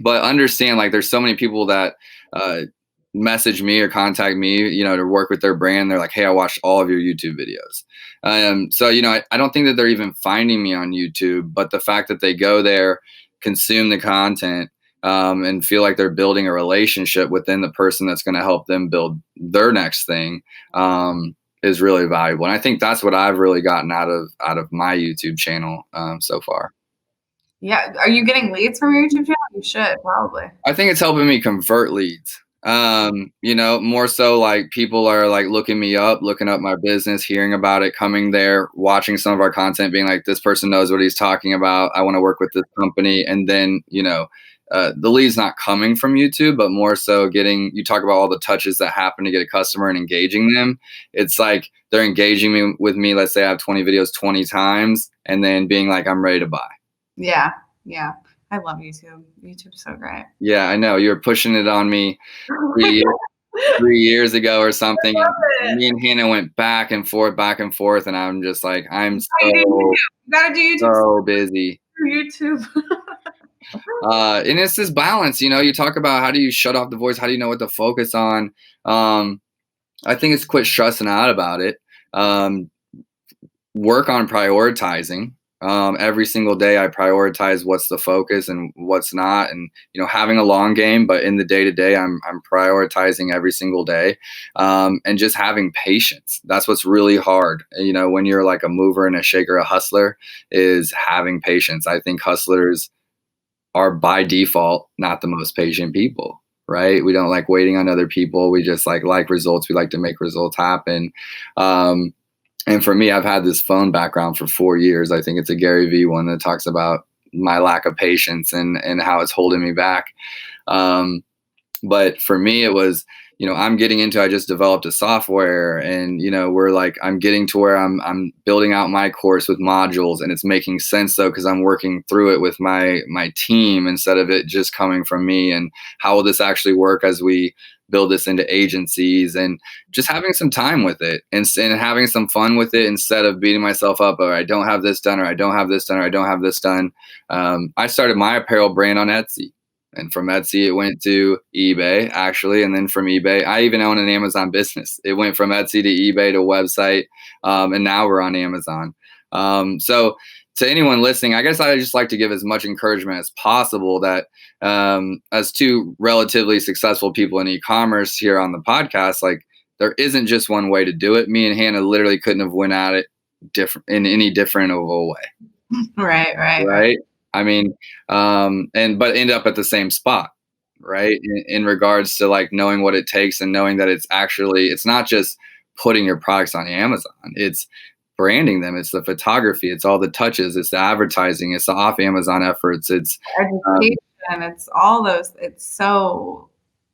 But understand, like, there's so many people that message me or contact me, to work with their brand. They're like, hey, I watched all of your YouTube videos. So, I don't think that they're even finding me on YouTube, but the fact that they go there, consume the content, and feel like they're building a relationship within the person that's going to help them build their next thing, is really valuable. And I think that's what I've really gotten out of my YouTube channel so far. Yeah. Are you getting leads from your YouTube channel? You should probably. I think it's helping me convert leads. More so like people are like looking me up, looking up my business, hearing about it, coming there, watching some of our content, being like, this person knows what he's talking about. I want to work with this company. And then, the lead's not coming from YouTube, but more so you talk about all the touches that happen to get a customer and engaging them. It's like they're engaging with me. Let's say I have 20 videos 20 times and then being like, I'm ready to buy. Yeah. Yeah. I love YouTube. YouTube's so great. Yeah, I know. You were pushing it on me 3 years ago or something. And me and Hannah went back and forth. And I'm just like, I'm you gotta do YouTube. So busy. YouTube. And it's this balance, you talk about how do you shut off the voice? How do you know what to focus on? I think it's quit stressing out about it. Work on prioritizing. Every single day I prioritize what's the focus and what's not, and having a long game, but in the day-to-day I'm prioritizing every single day, and just having patience. That's what's really hard, when you're like a mover and a shaker, a hustler, is having patience. I think hustlers are by default not the most patient people, right? We don't like waiting on other people. We just like results. We like to make results happen. And for me, I've had this phone background for 4 years. I think it's a Gary Vee one that talks about my lack of patience and how it's holding me back. But for me, it was, I'm getting into, I just developed a software, and, I'm getting to where I'm building out my course with modules, and it's making sense though, because I'm working through it with my team instead of it just coming from me. And how will this actually work as we build this into agencies, and just having some time with it and having some fun with it instead of beating myself up, or I don't have this done, or I don't have this done, or I don't have this done. I started my apparel brand on Etsy. And from Etsy, it went to eBay, actually. And then from eBay, I even own an Amazon business. It went from Etsy to eBay to website. And now we're on Amazon. So to anyone listening, I guess I just like to give as much encouragement as possible that as two relatively successful people in e-commerce here on the podcast, like, there isn't just one way to do it. Me and Hannah literally couldn't have went at it in any different of a way. Right. I mean, but end up at the same spot, right? In regards to like knowing what it takes and knowing that it's not just putting your products on Amazon, it's branding them. It's the photography, it's all the touches, it's the advertising, it's the off Amazon efforts. It's education, it's all those,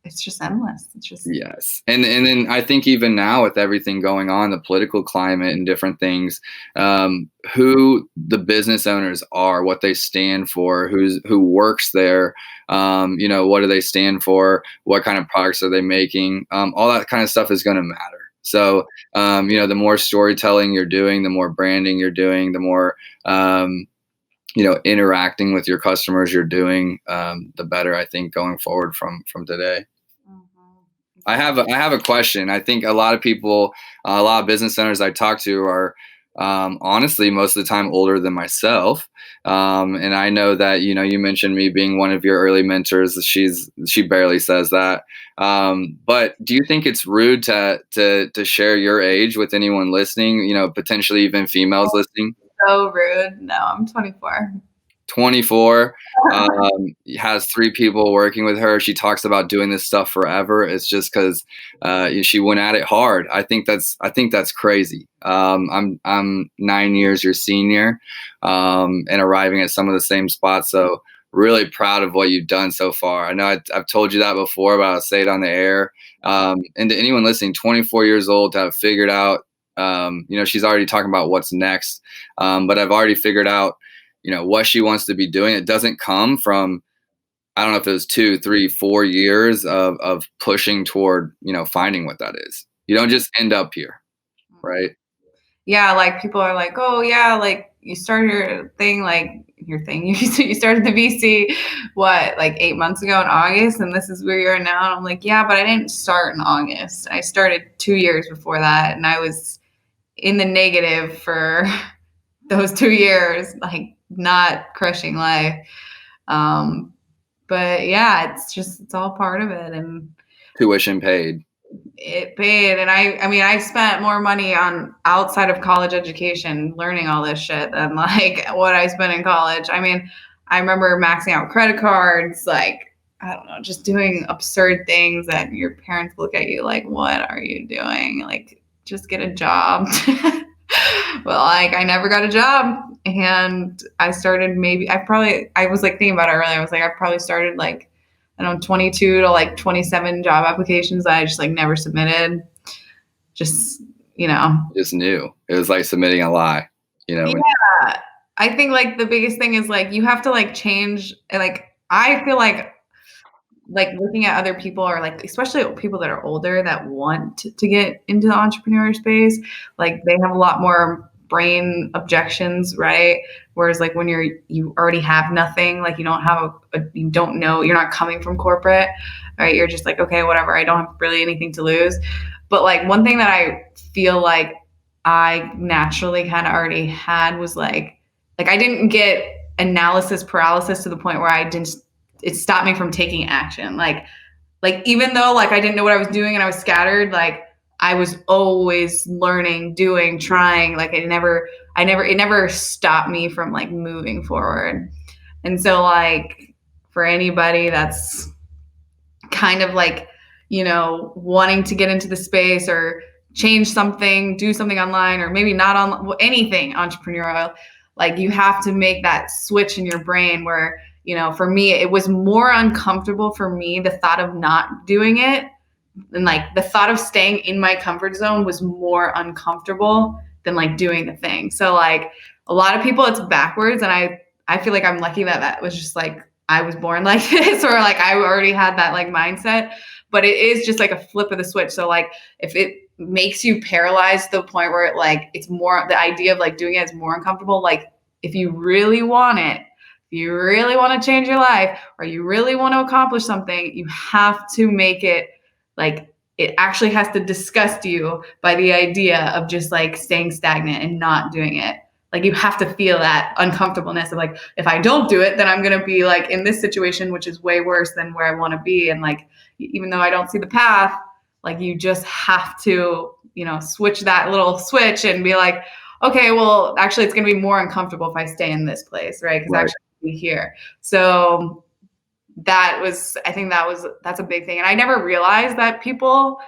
it's just endless. It's just, yes. And then I think even now with everything going on, the political climate and different things, who the business owners are, what they stand for, who works there, what do they stand for, what kind of products are they making, all that kind of stuff is going to matter. So, the more storytelling you're doing, the more branding you're doing, the more, interacting with your customers you're doing, the better, I think, going forward from today. I have a question. I think a lot of people, a lot of business owners I talk to are honestly most of the time older than myself. And I know that, you mentioned me being one of your early mentors. She barely says that. But do you think it's rude to share your age with anyone listening, potentially even females listening? So rude. No, I'm 24. 24, has 3 people working with her. She talks about doing this stuff forever. It's just because she went at it hard. I think that's crazy. I'm 9 years your senior, and arriving at some of the same spots. So really proud of what you've done so far. I know I've told you that before, but I'll say it on the air. And to anyone listening, 24 years old, to have figured out, she's already talking about what's next. But I've already figured out, what she wants to be doing. It doesn't come from, I don't know if it was 2, 3, 4 years of pushing toward, finding what that is. You don't just end up here, right? Yeah, like people are like, oh yeah, like you started your thing, you started the VC, like 8 months ago in August, and this is where you are now. And I'm like, yeah, but I didn't start in August. I started 2 years before that, and I was in the negative for those 2 years, like not crushing life. But yeah, it's all part of it. And tuition paid. It paid. And I spent more money on outside of college education learning all this shit than like what I spent in college. I mean, I remember maxing out credit cards, like, I don't know, just doing absurd things that your parents look at you like, what are you doing? Like, just get a job. Well, like, I never got a job, and I started I was like thinking about it earlier. I was like, I probably started like, I don't know, 22 to like 27 job applications that I just like never submitted. Just knew it was like submitting a lie, Yeah. I think like the biggest thing is like, you have to like change. Like, I feel like looking at other people, or like, especially people that are older that want to get into the entrepreneur space, like they have a lot more brain objections, right? Whereas like when you already have nothing, like you don't have you don't know, you're not coming from corporate, right? You're just like, okay, whatever, I don't have really anything to lose. But like one thing that I feel like I naturally kind of already had was like I didn't get analysis paralysis to the point where it stopped me from taking action. Like even though like I didn't know what I was doing and I was scattered, like I was always learning, doing, trying. Like it never stopped me from like moving forward. And so like for anybody that's kind of like, wanting to get into the space or change something, do something online, or maybe not on anything entrepreneurial, Like you have to make that switch in your brain where, you know, for me, it was more uncomfortable for me, the thought of not doing it. And like the thought of staying in my comfort zone was more uncomfortable than like doing the thing. So like a lot of people, it's backwards. And I feel like I'm lucky that that was just like, I was born like this, or like I already had that like mindset, but it is just like a flip of the switch. So like if it makes you paralyzed to the point where it like, it's more, the idea of like doing it is more uncomfortable. Like if you really want it, if you really want to change your life, or you really want to accomplish something, you have to make it like, it actually has to disgust you by the idea of just like staying stagnant and not doing it. Like you have to feel that uncomfortableness of like, if I don't do it, then I'm going to be like in this situation, which is way worse than where I want to be. And like, even though I don't see the path, like you just have to, you know, switch that little switch and be like, okay, well, actually it's going to be more uncomfortable if I stay in this place, right? Because actually be here. So that was, I think that's a big thing. And I never realized that people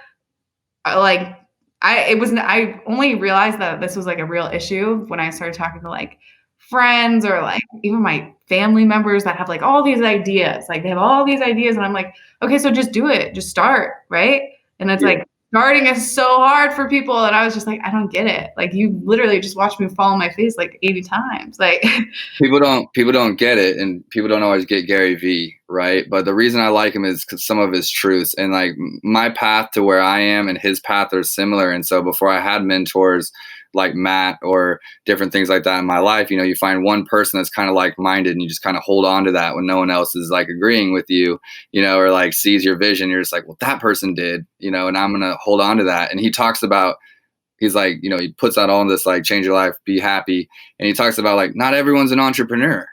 like, I only realized that this was like a real issue when I started talking to like friends or like even my family members that have like all these ideas, like they have all these ideas. And I'm like, okay, so just do it, just start. Right. And it's like, starting is so hard for people. And I was just like, I don't get it. Like you literally just watched me fall on my face like 80 times. Like people don't get it, and people don't always get Gary V, right? But the reason I like him is because some of his truths, and like my path to where I am and his path are similar. And so before I had mentors like Matt or different things like that in my life, you know, you find one person that's kind of like-minded and you just kind of hold on to that when no one else is like agreeing with you, you know, or like sees your vision. You're just like, well, that person did, you know, and I'm going to hold on to that. And he talks about, he's like, you know, he puts out all this, like, change your life, be happy. And he talks about like, not everyone's an entrepreneur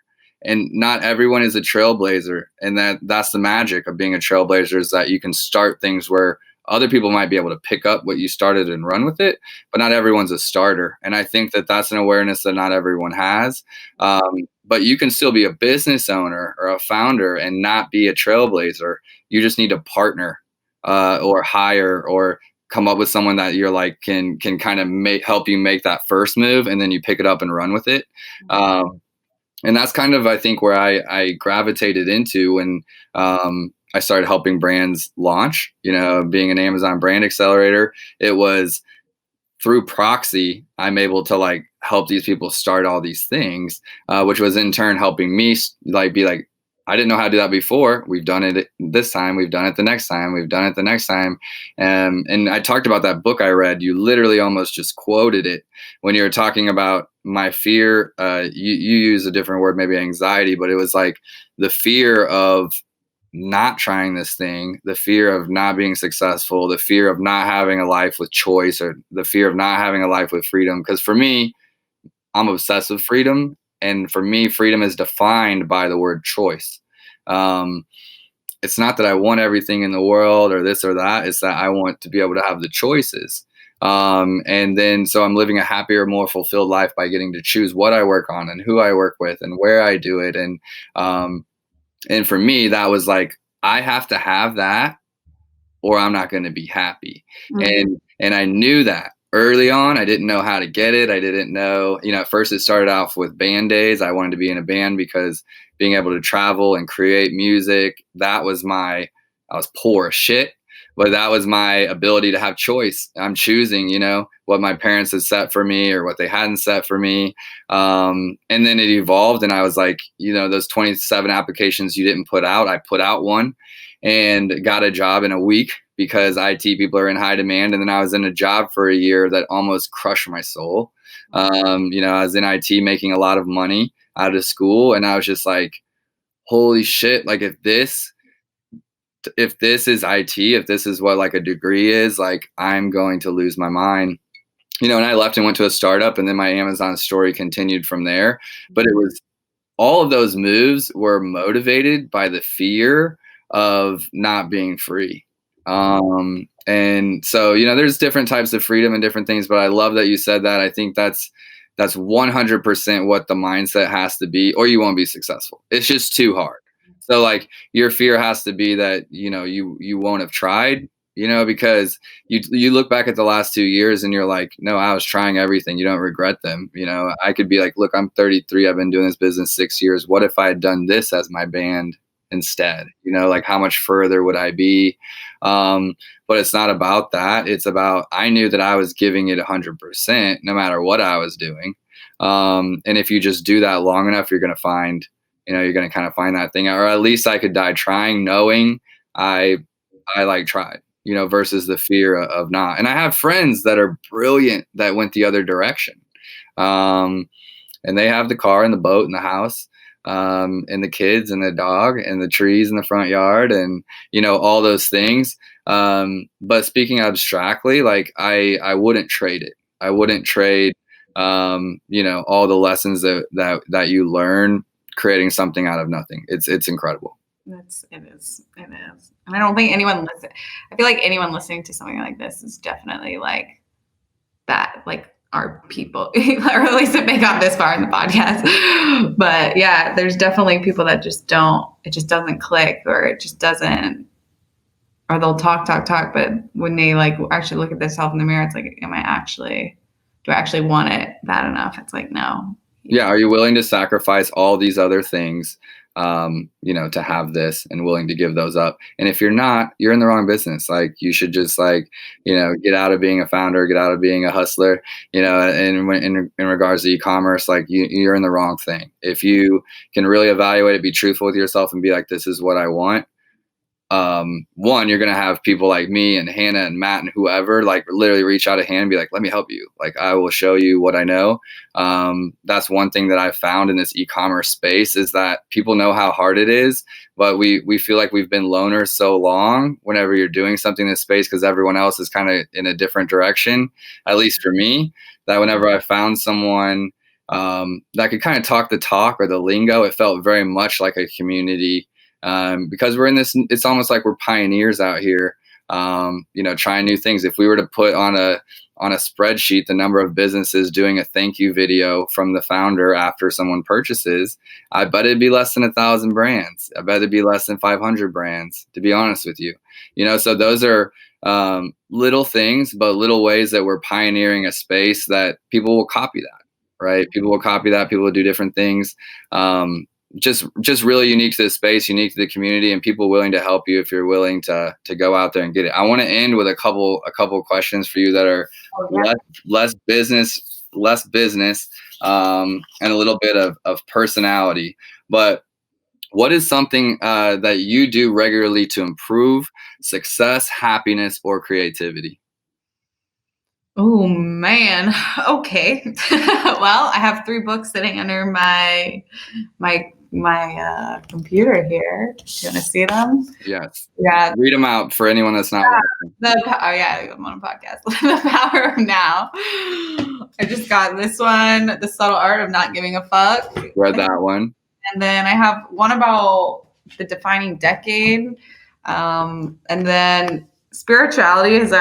and not everyone is a trailblazer. And that's the magic of being a trailblazer, is that you can start things where other people might be able to pick up what you started and run with it, but not everyone's a starter. And I think that that's an awareness that not everyone has. But you can still be a business owner or a founder and not be a trailblazer. You just need to partner or hire or come up with someone that you're like can kind of help you make that first move, and then you pick it up and run with it. And that's kind of, I think, where I gravitated into when I started helping brands launch, you know, being an Amazon brand accelerator. It was through proxy, I'm able to like help these people start all these things, which was in turn helping me like be like, I didn't know how to do that before. We've done it this time. We've done it the next time. We've done it the next time. And I talked about that book I read. You literally almost just quoted it when you were talking about my fear. You use a different word, maybe anxiety, but it was like the fear of not trying this thing, the fear of not being successful, the fear of not having a life with choice, or the fear of not having a life with freedom. Because for me, I'm obsessed with freedom. And for me, freedom is defined by the word choice. It's not that I want everything in the world or this or that. It's that I want to be able to have the choices. And then so I'm living a happier, more fulfilled life by getting to choose what I work on and who I work with and where I do it. And for me, that was like, I have to have that or I'm not going to be happy. Mm-hmm. And I knew that early on. I didn't know how to get it. I didn't know, you know, at first it started off with band days. I wanted to be in a band because being able to travel and create music, I was poor as shit, but that was my ability to have choice. I'm choosing, you know, what my parents had set for me or what they hadn't set for me. And then it evolved and I was like, you know, those 27 applications you didn't put out, I put out one and got a job in a week because IT people are in high demand. And then I was in a job for a year that almost crushed my soul. You know, I was in IT making a lot of money out of school. And I was just like, holy shit. Like if this is IT, if this is what like a degree is, like I'm going to lose my mind, you know. And I left and went to a startup, and then my Amazon story continued from there. But it was, all of those moves were motivated by the fear of not being free. And so, you know, there's different types of freedom and different things, but I love that you said that. I think that's 100% what the mindset has to be, or you won't be successful. It's just too hard. So like your fear has to be that, you know, you won't have tried, because you look back at the last 2 years and you're like, no, I was trying everything. You don't regret them. I could be like, look, I'm 33. I've been doing this business 6 years. What if I had done this as my band instead? Like how much further would I be? But it's not about that. It's about, I knew that I was giving it 100% no matter what I was doing. And if you just do that long enough, you're going to find, you're going to kind of find that thing, or at least I could die trying, knowing I like tried, versus the fear of not. And I have friends that are brilliant that went the other direction. And they have the car and the boat and the house, and the kids and the dog and the trees in the front yard and, all those things. But speaking abstractly, like I wouldn't trade it. I wouldn't trade, all the lessons that you learn creating something out of nothing. It's incredible. It is. And I don't think I feel like anyone listening to something like this is definitely like that, like our people, or at least if they got this far in the podcast. But yeah, there's definitely people that it just doesn't click, or it just doesn't, or they'll talk, but when they like actually look at themselves in the mirror, it's like, do I actually want it bad enough? It's like, no. Yeah. Are you willing to sacrifice all these other things, to have this, and willing to give those up? And if you're not, you're in the wrong business. Like you should just get out of being a founder, get out of being a hustler, and in regards to e-commerce, like you're in the wrong thing. If you can really evaluate it, be truthful with yourself and be like, this is what I want. One, you're going to have people like me and Hannah and Matt and whoever, like literally reach out a hand and be like, let me help you. Like, I will show you what I know. That's one thing that I've found in this e-commerce space, is that people know how hard it is, but we feel like we've been loners so long whenever you're doing something in this space, because everyone else is kind of in a different direction, at least for me, that whenever I found someone, that could kind of talk the talk or the lingo, it felt very much like a community. Because we're in this, it's almost like we're pioneers out here, trying new things. If we were to put on a spreadsheet the number of businesses doing a thank you video from the founder after someone purchases, I bet it'd be less than 1,000 brands. I bet it'd be less than 500 brands, to be honest with you. So those are little things, but little ways that we're pioneering a space that people will copy that, right? People will copy that. People will do different things. Just really unique to the space, unique to the community, and people willing to help you if you're willing to go out there and get it. I want to end with a couple questions for you that are less business, and a little bit of personality. But what is something that you do regularly to improve success, happiness, or creativity? Oh man. Okay. Well, I have 3 books sitting under my computer here. Do you want to see them? Yes. Yeah. Read them out for anyone that's not watching. I'm on a podcast. The Power of Now. I just got this one, The Subtle Art of Not Giving a Fuck. Read that one. And then I have one about the defining decade. And then spirituality has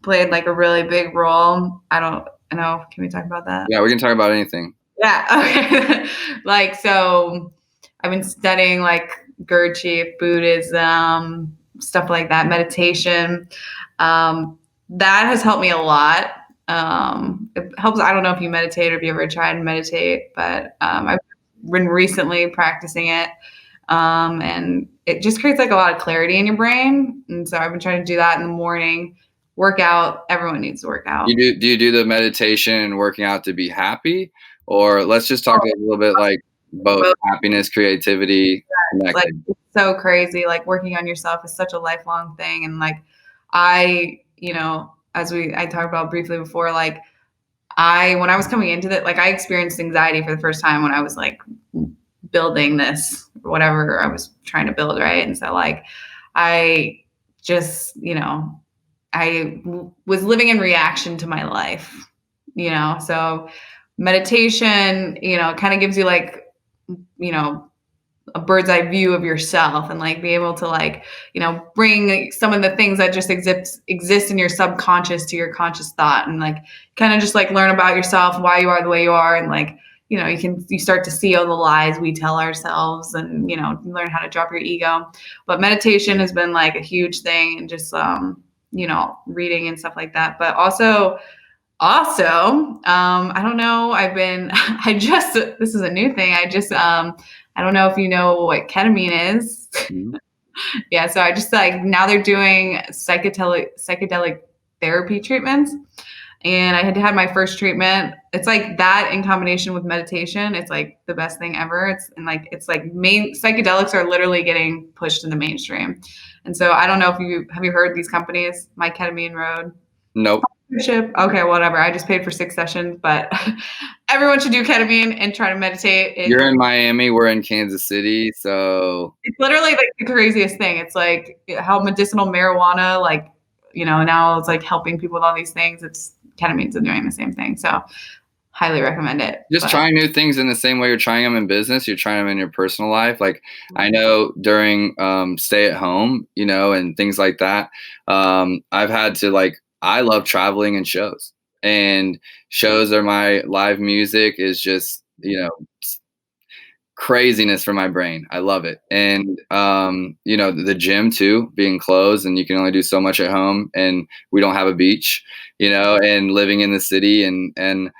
played like a really big role. I don't know. Can we talk about that? Yeah, we can talk about anything. Yeah. Okay. So I've been studying like Gurdjieff, Buddhism, stuff like that, meditation. That has helped me a lot. It helps. I don't know if you meditate or if you ever tried to meditate, but I've been recently practicing it. And it just creates like a lot of clarity in your brain. And so I've been trying to do that in the morning. Workout. Everyone needs to work out. Do you do the meditation and working out to be happy? Or let's just talk a little bit like both happiness, creativity. Like it's so crazy. Like working on yourself is such a lifelong thing. And like I talked about briefly before, like when I was coming into that, like I experienced anxiety for the first time when I was like building this, whatever I was trying to build. Right. And so like, I just, I was living in reaction to my life, so meditation, kind of gives you like, a bird's eye view of yourself and like be able to like, bring some of the things that just exist in your subconscious to your conscious thought, and like kind of just like learn about yourself, why you are the way you are. And like, you start to see all the lies we tell ourselves, and, learn how to drop your ego. But meditation has been like a huge thing, and just, reading and stuff like that. But also, I don't know. This is a new thing. I don't know if you know what ketamine is. Mhm. Yeah. So I just now they're doing psychedelic therapy treatments. And I had my first treatment. It's like that in combination with meditation. It's like the best thing ever. Psychedelics are literally getting pushed in the mainstream. And so I don't know if have you heard these companies, My Ketamine Road? Nope. Okay, whatever. I just paid for 6 sessions, but everyone should do ketamine and try to meditate. You're in Miami, we're in Kansas City, so it's literally like the craziest thing. It's like how medicinal marijuana, now it's like helping people with all these things. Ketamine's doing the same thing. So highly recommend it. Just trying new things in the same way you're trying them in business, you're trying them in your personal life. Like I know during stay at home, and things like that, I've had to I love traveling and shows. And shows are my live music is just, craziness for my brain. I love it. And the gym too, being closed and you can only do so much at home and we don't have a beach, and living in the city and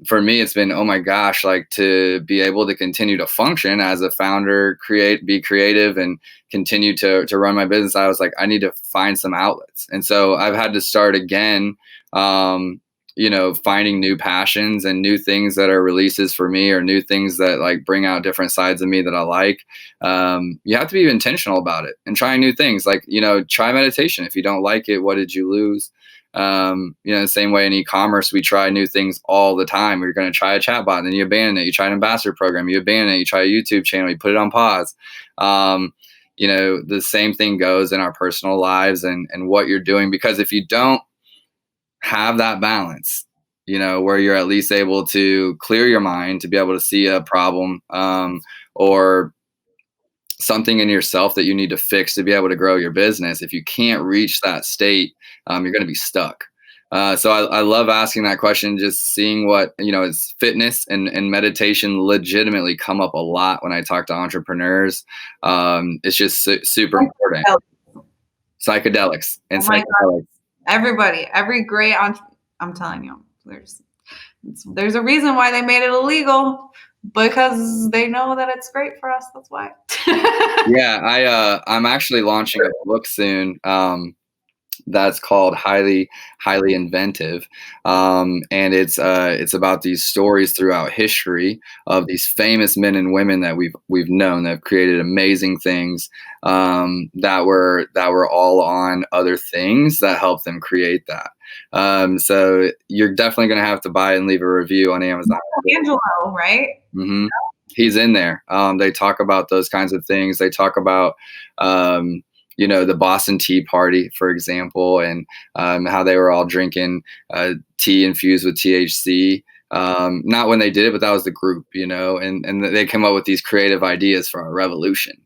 for me it's been, oh my gosh, to be able to continue to function as a founder, be creative and continue to run my business. I was like, I need to find some outlets. And so I've had to start again, finding new passions and new things that are releases for me or new things that bring out different sides of me that I like. You have to be intentional about it and trying new things. Try meditation. If you don't like it, what did you lose? The same way in e-commerce, we try new things all the time. We're going to try a chatbot, and then you abandon it. You try an ambassador program, you abandon it. You try a YouTube channel, you put it on pause. The same thing goes in our personal lives and what you're doing, because if you don't have that balance, where you're at least able to clear your mind to be able to see a problem or something in yourself that you need to fix to be able to grow your business. If you can't reach that state, you're going to be stuck. So I love asking that question, just seeing what, is fitness and meditation legitimately come up a lot when I talk to entrepreneurs. It's just super important. Psychedelics and psychedelics. Everybody, I'm telling you, there's a reason why they made it illegal, because they know that it's great for us. That's why. Yeah, I'm actually launching a book soon. That's called Highly Inventive, and it's about these stories throughout history of these famous men and women that we've known that have created amazing things that were all on other things that helped them create that. So you're definitely going to have to buy and leave a review on Amazon. Angelo, right? Mm-hmm. He's in there. They talk about those kinds of things. They talk about the Boston Tea Party, for example, and how they were all drinking tea infused with THC. Not when they did it, but that was the group, and they came up with these creative ideas for our revolution,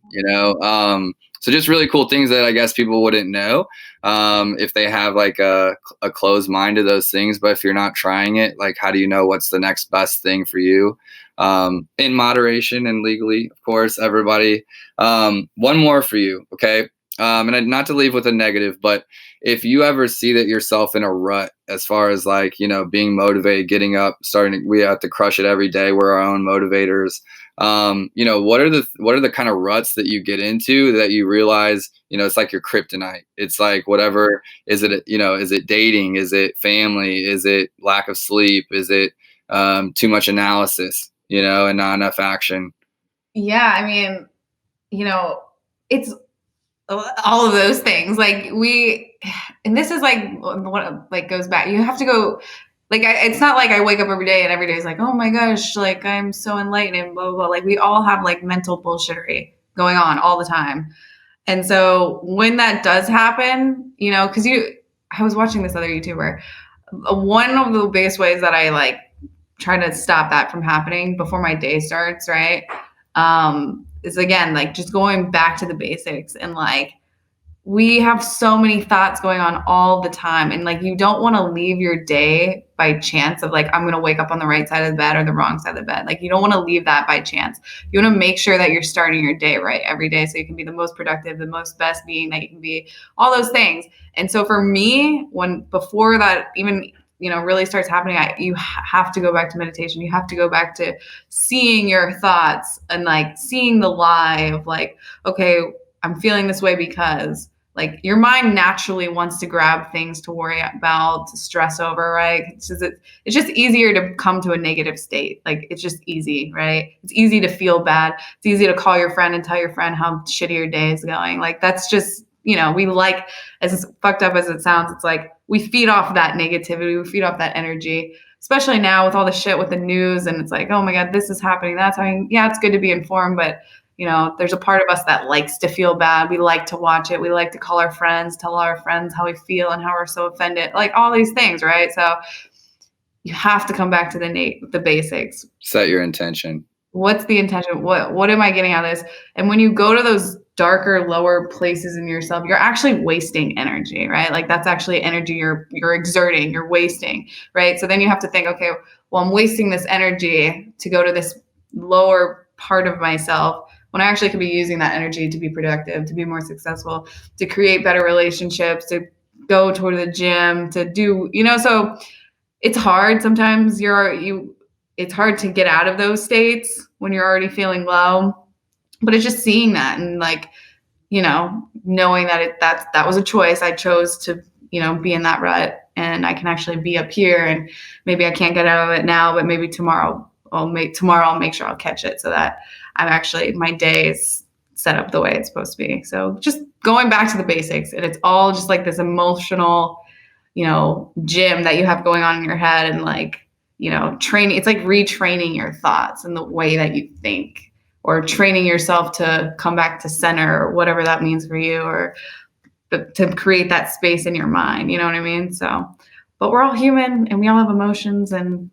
So just really cool things that I guess people wouldn't know if they have a closed mind to those things. But if you're not trying it, how do you know what's the next best thing for you? In moderation and legally, of course, everybody. One more for you, okay? And not to leave with a negative, but if you ever see that yourself in a rut, as far as being motivated, getting up, we have to crush it every day. We're our own motivators. What are the kind of ruts that you get into that you realize, it's like your kryptonite. It's like whatever, is it dating? Is it family? Is it lack of sleep? Is it too much analysis, and not enough action? Yeah. I mean, it's all of those things. And this is what goes back. You have to go, it's not like I wake up every day and every day is like, oh my gosh, I'm so enlightened and blah, blah, blah. We all have mental bullshittery going on all the time. And so when that does happen, because I was watching this other YouTuber, one of the biggest ways that I try to stop that from happening before my day starts, right? Is again, just going back to the basics and we have so many thoughts going on all the time. And like, you don't want to leave your day by chance of like, I'm going to wake up on the right side of the bed or the wrong side of the bed. Like, you don't want to leave that by chance. You want to make sure that you're starting your day right every day, so you can be the most productive, the most best being that you can be, all those things. And so for me, before that even, really starts happening, you have to go back to meditation. You have to go back to seeing your thoughts and like seeing the lie of like, okay, I'm feeling this way because, like, your mind naturally wants to grab things to worry about, to stress over, right? It's just easier to come to a negative state. Like, it's just easy, right? It's easy to feel bad. It's easy to call your friend and tell your friend how shitty your day is going. Like, that's just, we like, as fucked up as it sounds, it's like we feed off that negativity. We feed off that energy, especially now with all the shit with the news. And it's like, oh my God, this is happening. That's happening. Yeah, it's good to be informed, but there's a part of us that likes to feel bad. We like to watch it. We like to call our friends, tell our friends how we feel and how we're so offended, like all these things, right? So you have to come back to the basics. Set your intention. What's the intention? What am I getting out of this? And when you go to those darker, lower places in yourself, you're actually wasting energy, right? Like, that's actually energy you're exerting, you're wasting, right? So then you have to think, okay, well, I'm wasting this energy to go to this lower part of myself, when I actually could be using that energy to be productive, to be more successful, to create better relationships, to go toward the gym, to do, so it's hard sometimes. It's hard to get out of those states when you're already feeling low, but it's just seeing that and like, knowing that that was a choice. I chose to, be in that rut, and I can actually be up here, and maybe I can't get out of it now, but maybe tomorrow I'll make sure I'll catch it, so that my day is set up the way it's supposed to be. So just going back to the basics, and it's all just like this emotional, gym that you have going on in your head, and like, training. It's like retraining your thoughts and the way that you think, or training yourself to come back to center, or whatever that means for you, or to create that space in your mind. You know what I mean? So, but we're all human and we all have emotions, and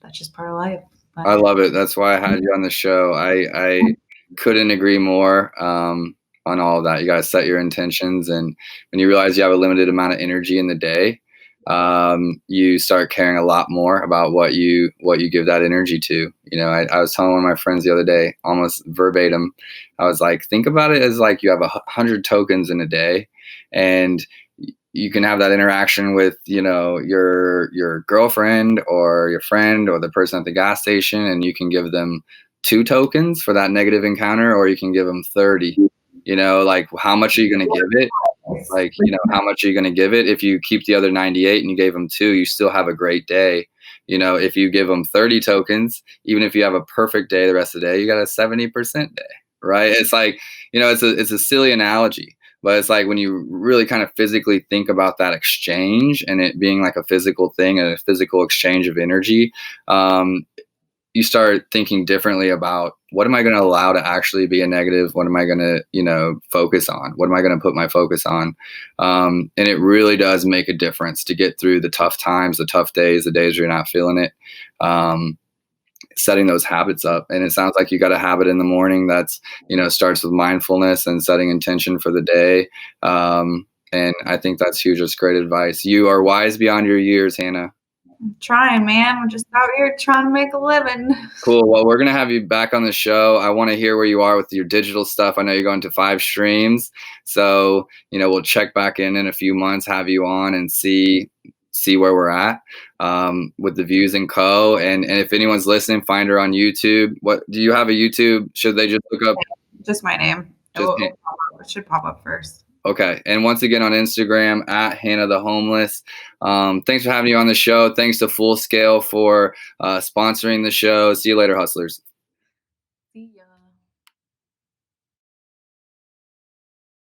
that's just part of life. But I love it. That's why I had you on the show. I couldn't agree more on all of that. You got to set your intentions, and when you realize you have a limited amount of energy in the day, you start caring a lot more about what you give that energy to. I was telling one of my friends the other day, almost verbatim, I was like, think about it as like you have 100 tokens in a day, and you can have that interaction with, your girlfriend or your friend or the person at the gas station, and you can give them 2 tokens for that negative encounter, or you can give them 30. Like, how much are you going to give it? Like, how much are you going to give it? If you keep the other 98 and you gave them 2, you still have a great day. If you give them 30 tokens, even if you have a perfect day the rest of the day, you got a 70% day, right? It's like, it's a silly analogy. But it's like when you really kind of physically think about that exchange, and it being like a physical thing and a physical exchange of energy, you start thinking differently about, what am I going to allow to actually be a negative? What am I going to, focus on? What am I going to put my focus on? And it really does make a difference to get through the tough times, the tough days, the days where you're not feeling it. Setting those habits up. And it sounds like you got a habit in the morning that's, starts with mindfulness and setting intention for the day. And I think that's huge. That's great advice. You are wise beyond your years, Hannah. I'm trying, man. I'm just out here trying to make a living. Cool. Well, we're going to have you back on the show. I want to hear where you are with your digital stuff. I know you're going to 5 streams. So, we'll check back in a few months, have you on, and see where we're at with the views and co. And if anyone's listening, find her on YouTube. What do you have a YouTube? Should they just look up? Just my name. It should pop up first. Okay. And once again, on Instagram, at Hannah the Homeless. Thanks for having you on the show. Thanks to Full Scale for sponsoring the show. See you later, hustlers.